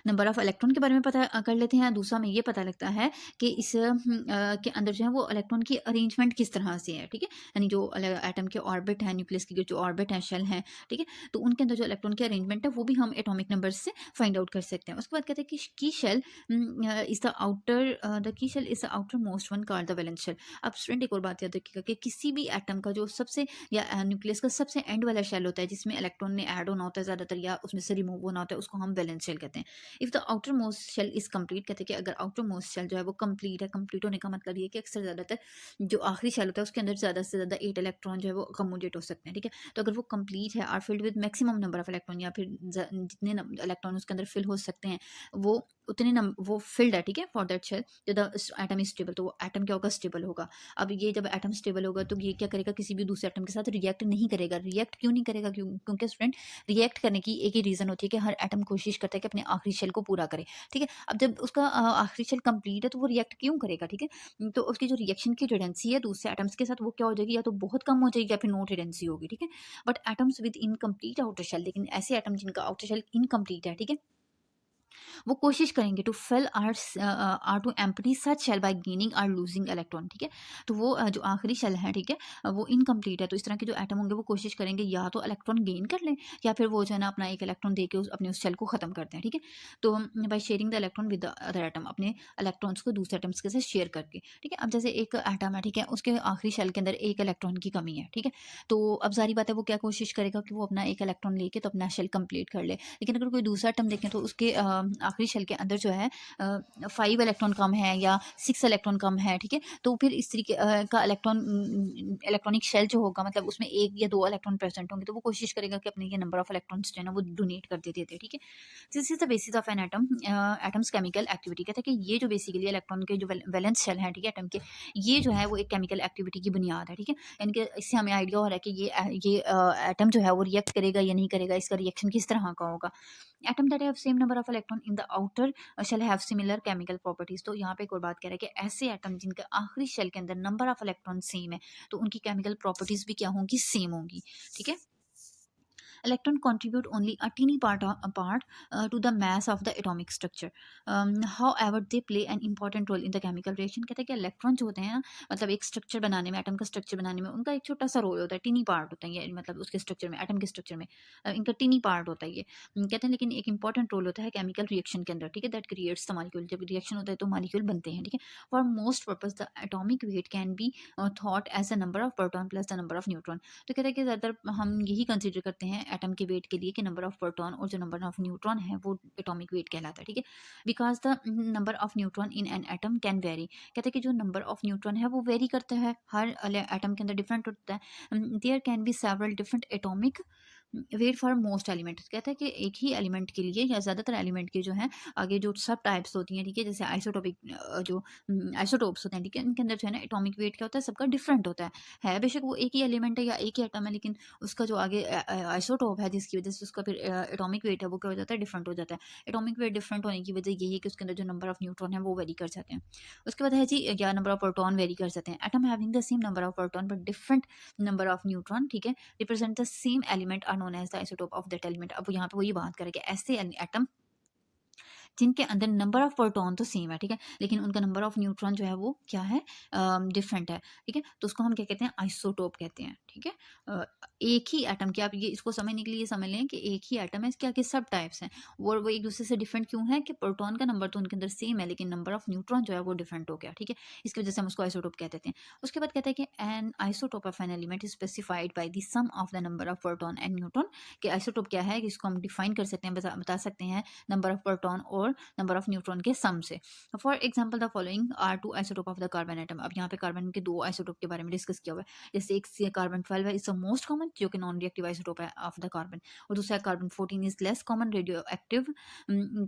नंबर ऑफ इलेक्ट्रॉन के बारे में पता कर लेते हैं, दूसरा में ये पता लगता है कि इस के अंदर जो है वो इलेक्ट्रॉन की अरेंजमेंट किस तरह से है, ठीक है, यानी जो एटम के ऑर्बिट है, न्यूक्लियस की जो ऑर्बिट है, शेल है, ठीक है, तो उनके अंदर जो इलेक्ट्रॉन की अरेंजमेंट है वो भी हम एटॉमिक नंबर से फाइंड आउट कर सकते हैं। उसके बाद कहते हैं कि key shell is the key shell is the outermost one called the valence shell. अब स्टूडेंट एक और बात याद रखिएगा कि किसी भी एटम का जो सबसे या न्यूक्लियस का सबसे एंड वाला शेल होता है जिसमें इलेक्ट्रॉन ने ऐड होना होता है ज़्यादातर या उसमें से रिमूव होना होता है, उसको हम वैलेंस शेल कहते हैं। If the outermost shell is complete, कहते हैं कि अगर आउटर मोस्ट शेल जो है वो कंप्लीट है, कंप्लीट होने का मतलब ये है कि अक्सर ज़्यादातर जो आखिरी शेल होता है उसके अंदर ज़्यादा से ज़्यादा 8 इलेक्ट्रॉन जो है वो अकोमोडेट हो सकते हैं, ठीक है। तो अगर वो कंप्लीट है और filled with maximum number of electron, या फिर जितने इलेक्ट्रॉन उसके अंदर फिल हो सकते हैं वो उतने वो फिल्ड है, ठीक है, फॉर दैट शेल जो द एटम इज स्टेबल, तो वो एटम क्या होगा, स्टेबल होगा। अब ये जब एटम स्टेबल होगा तो ये क्या करेगा, किसी भी दूसरे एटम के साथ रिएक्ट नहीं करेगा। रिएक्ट क्यों नहीं करेगा, क्योंकि स्टूडेंट रिएक्ट करने की एक ही रीज़न होती है कि हर एटम कोशिश करता है कि अपने आखिरी शेल को पूरा करे, ठीक है। अब जब उसका आखिरी शेल कंप्लीट है तो वो रिएक्ट क्यों करेगा, ठीक है। तो उसकी जो रिएक्शन की टेंडेंसी है दूसरे एटम्स के साथ वो क्या हो जाएगी, या तो बहुत कम हो जाएगी या फिर नो टेंडेंसी होगी, ठीक है। But atoms with incomplete outer shell, लेकिन ऐसे एटम जिनका आउटर शेल इनकम्प्लीट है, ठीक है, वो कोशिश करेंगे to fill or to empty such shell by gaining or losing electron, ठीक है। तो वो जो आखिरी शेल है, ठीक है, वो इनकम्प्लीट है, तो इस तरह के जो एटम होंगे वो कोशिश करेंगे या तो इलेक्ट्रॉन गेन कर लें या फिर वो जो है ना अपना एक इलेक्ट्रॉन दे के अपने उस शेल को खत्म करते हैं, ठीक है। तो by sharing the electron with the other atom, अपने इलेक्ट्रॉन्स को दूसरे एटम्स के साथ शेयर करके, ठीक है। अब जैसे एक एटम है, ठीक है, उसके आखिरी शेल के अंदर एक इलेक्ट्रॉन की कमी है, ठीक है। तो अब जारी बात है वो क्या कोशिश करेगा कि वो अपना एक इलेक्ट्रॉन लेके तो अपना शेल कंप्लीट कर ले। लेकिन अगर कोई दूसरा एटम देखें तो उसके आखिरी शेल के अंदर जो है 5 इलेक्ट्रॉन कम है या 6 इलेक्ट्रॉन कम है, ठीक है। तो फिर इस तरीके का इलेक्ट्रॉनिक शेल जो होगा, मतलब उसमें 1 या 2 इलेक्ट्रॉन प्रेजेंट होंगे, तो वो कोशिश करेगा कि अपने ये नंबर ऑफ इलेक्ट्रॉन्स जो है ना वो डोनेट कर देते थे, ठीक है। This is the basis of an atom, atoms chemical activity, कहते हैं कि ये जो बेसिकली इलेक्ट्रॉन के जो वैलेंस शेल है, ठीक है, एटम के, ये जो है वो एक केमिकल एक्टिविटी की बुनियाद है, ठीक है। यानी कि इससे हमें आइडिया हो रहा है कि ये एटम जो है वो रिएक्ट करेगा या नहीं करेगा, इसका रिएक्शन किस तरह का होगा। Atom that have same number of electron in the outer shall have similar chemical properties. तो यहाँ पे एक और बात कह रहा है कि ऐसे एटम जिनका आखिरी शेल के अंदर नंबर ऑफ इलेक्ट्रॉन सेम है तो उनकी केमिकल प्रॉपर्टीज भी क्या होंगी, सेम होंगी, ठीक है। Electron contribute only a teeny part to the mass of the atomic structure. However, they play an important role in the chemical reaction. कहते हैं कि इलेक्ट्रॉन जो होते हैं ना, मतलब एक स्ट्रक्चर बनाने में, एटम का स्ट्रक्चर बनाने में उनका एक छोटा सा रोल होता है, टीनी पार्ट होता है ये, मतलब उसके स्ट्रक्चर में, एटम के स्ट्रक्चर में इनका टीनी पार्ट होता है ये। कहते हैं लेकिन एक इंपॉर्टेंट रोल होता है केमिकल रिएक्शन के अंदर, ठीक है, दैट क्रिएट्स द मॉलिक्यूल। जब रिएक्शन होता है तो मॉलिक्यूल बनते हैं, ठीक है। For most purpose the atomic weight can be thought as the number of proton plus the number of neutron. तो कहते हैं कि ज़्यादातर हम यही कंसिडर करते हैं एटम के वेट के लिए कि नंबर ऑफ प्रोटॉन और जो नंबर ऑफ न्यूट्रॉन है वो एटॉमिक वेट कहलाता है, ठीक है। Because the number of neutron in an atom can very, कहते हैं कि जो नंबर ऑफ न्यूट्रॉन है वो वेरी करता है, हर एटम के अंदर डिफरेंट होता है। There can be several different atomic weight for most element, कहता है कि एक ही एलिमेंट के लिए या ज़्यादातर एलिमेंट के जो है आगे जो सब टाइप्स होती हैं, ठीक है, जैसे आइसोटोपिक जो आइसोटोप्स होते हैं, ठीक है, इनके अंदर जो है ना एटॉमिक वेट क्या होता है, सबका डिफरेंट होता है बेशक वो एक ही एलिमेंट है या एक ही एटम है, लेकिन उसका जो आगे आइसोटोप है जिसकी वजह से उसका फिर एटॉमिक वेट है वो क्या हो जाता है, डिफरेंट हो जाता है। एटॉमिक वेट डिफरेंट होने की वजह यही है कि उसके अंदर जो नंबर ऑफ न्यूट्रॉन है वो वेरी कर जाते हैं। उसके बाद है जी या नंबर ऑफ प्रोटॉन वेरी कर जाते हैं। Atom having the same number of proton but different number of neutron, ठीक है, represent the same element are known as the isotope of that element. अब यहाँ पे वही बात करेंगे, ऐसे एटम जिनके अंदर नंबर ऑफ प्रोटॉन तो सेम है, ठीक है, लेकिन उनका नंबर ऑफ न्यूट्रॉन जो है वो क्या है, डिफरेंट है, ठीक है। तो उसको हम क्या कहते हैं, आइसोटोप कहते हैं, ठीक है। एक ही एटम की, आप ये इसको समझने के लिए समझ लें कि एक ही एटम है, इसके आगे सब टाइप्स हैं, वो एक दूसरे से डिफरेंट क्यों है कि प्रोटॉन का नंबर तो उनके अंदर सेम है लेकिन नंबर ऑफ न्यूट्रॉन जो है वो डिफरेंट हो गया, ठीक है। इसकी वजह से हम उसको आइसोटोप कह देते हैं। उसके बाद कहते हैं कि an isotope of an element is specified by the sum of the number of proton and neutron. कि आइसोटोप क्या है, इसको हम डिफाइन कर सकते हैं, बता सकते हैं नंबर ऑफ प्रोटॉन और नंबर ऑफ न्यूट्रॉन के सम से। For example the following are two isotope of the carbon atom. अब यहाँ पे कार्बन के दो आइसोटोप के बारे में डिस्कस किया हुआ है। जैसे एक कार्बन 12 है, इज द मोस्ट कॉमन जो कि नॉन रिएक्टिव आइसोटोप है ऑफ द कार्बन, और दूसरा carbon 14 is less common radio active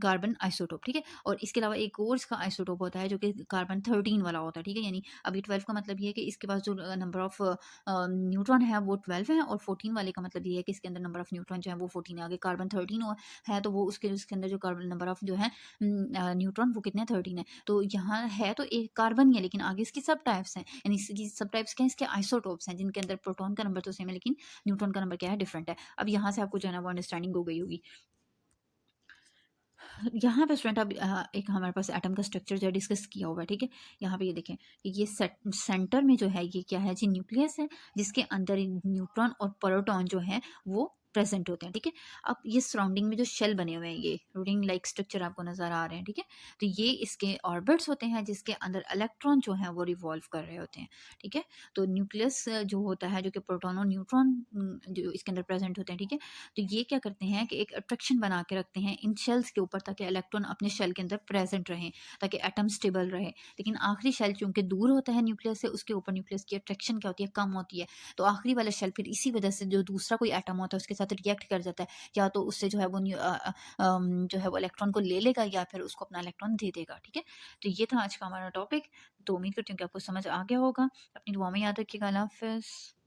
carbon isotope, ठीक है। और इसके अलावा एक और इसका आइसोटोप होता है जो कि कार्बन 13 वाला होता है, ठीक है। यानी अभी 12 का मतलब ये है कि इसके पास जो नंबर ऑफ न्यूट्रॉन है वो 12 है, और 14 वाले का मतलब ये है कि इसके अंदर नंबर ऑफ न्यूट्रॉन जो है वो 14 है। आगे कार्बन 13 है तो वो उसके अंदर जो कार्बन नंबर ऑफ जो है न्यूट्रॉन वो कितने 13 है। तो यहाँ है तो एक कार्बन ही है लेकिन आगे इसकी सब टाइप्स हैं, यानी इसकी सब टाइप्स क्या है, इसके आइसोटोप्स हैं जिनके अंदर प्रोटॉन का नंबर तो सेम है लेकिन न्यूट्रॉन का नंबर क्या है, डिफरेंट है। अब यहाँ से आपको जो है ना वो अंडरस्टैंडिंग हो गई होगी। यहाँ पे स्टूडेंट अब एक हमारे पास एटम का स्ट्रक्चर जो है डिस्कस किया हुआ है, ठीक है। यहाँ पे ये देखें कि ये सेंटर में जो है ये क्या है जी, न्यूक्लियस है जिसके अंदर न्यूट्रॉन और प्रोटॉन जो है वो प्रेजेंट होते हैं, ठीक है। अब ये सराउंडिंग में जो शेल बने हुए हैं, ये रिंग लाइक स्ट्रक्चर आपको नज़र आ रहे हैं, ठीक है। तो ये इसके ऑर्बिट्स होते हैं जिसके अंदर इलेक्ट्रॉन जो हैं वो रिवॉल्व कर रहे होते हैं, ठीक है। तो न्यूक्लियस जो होता है, जो कि प्रोटॉन और न्यूट्रॉन जो इसके अंदर प्रेजेंट होते हैं, ठीक है। तो ये क्या करते हैं कि एक अट्रैक्शन बना के रखते हैं इन शेल्स के ऊपर, ताकि इलेक्ट्रॉन अपने शेल के अंदर प्रेजेंट रहें, ताकि एटम स्टेबल रहे। लेकिन आखिरी शेल चूंकि दूर होता है न्यूक्लियस से, उसके ऊपर न्यूक्लियस की अट्रैक्शन क्या होती है, कम होती है। तो आखिरी वाला शेल फिर इसी वजह से जो दूसरा कोई एटम होता है उसके साथ रिएक्ट कर जाता है, या तो उससे जो है वो जो है वो इलेक्ट्रॉन को ले लेगा, या फिर उसको अपना इलेक्ट्रॉन दे देगा, ठीक है। तो ये था आज का हमारा टॉपिक। तो उम्मीद करती हूँ कि आपको समझ आ गया होगा। अपनी दुआ में याद रखिएगा। अल्लाह हाफिज़।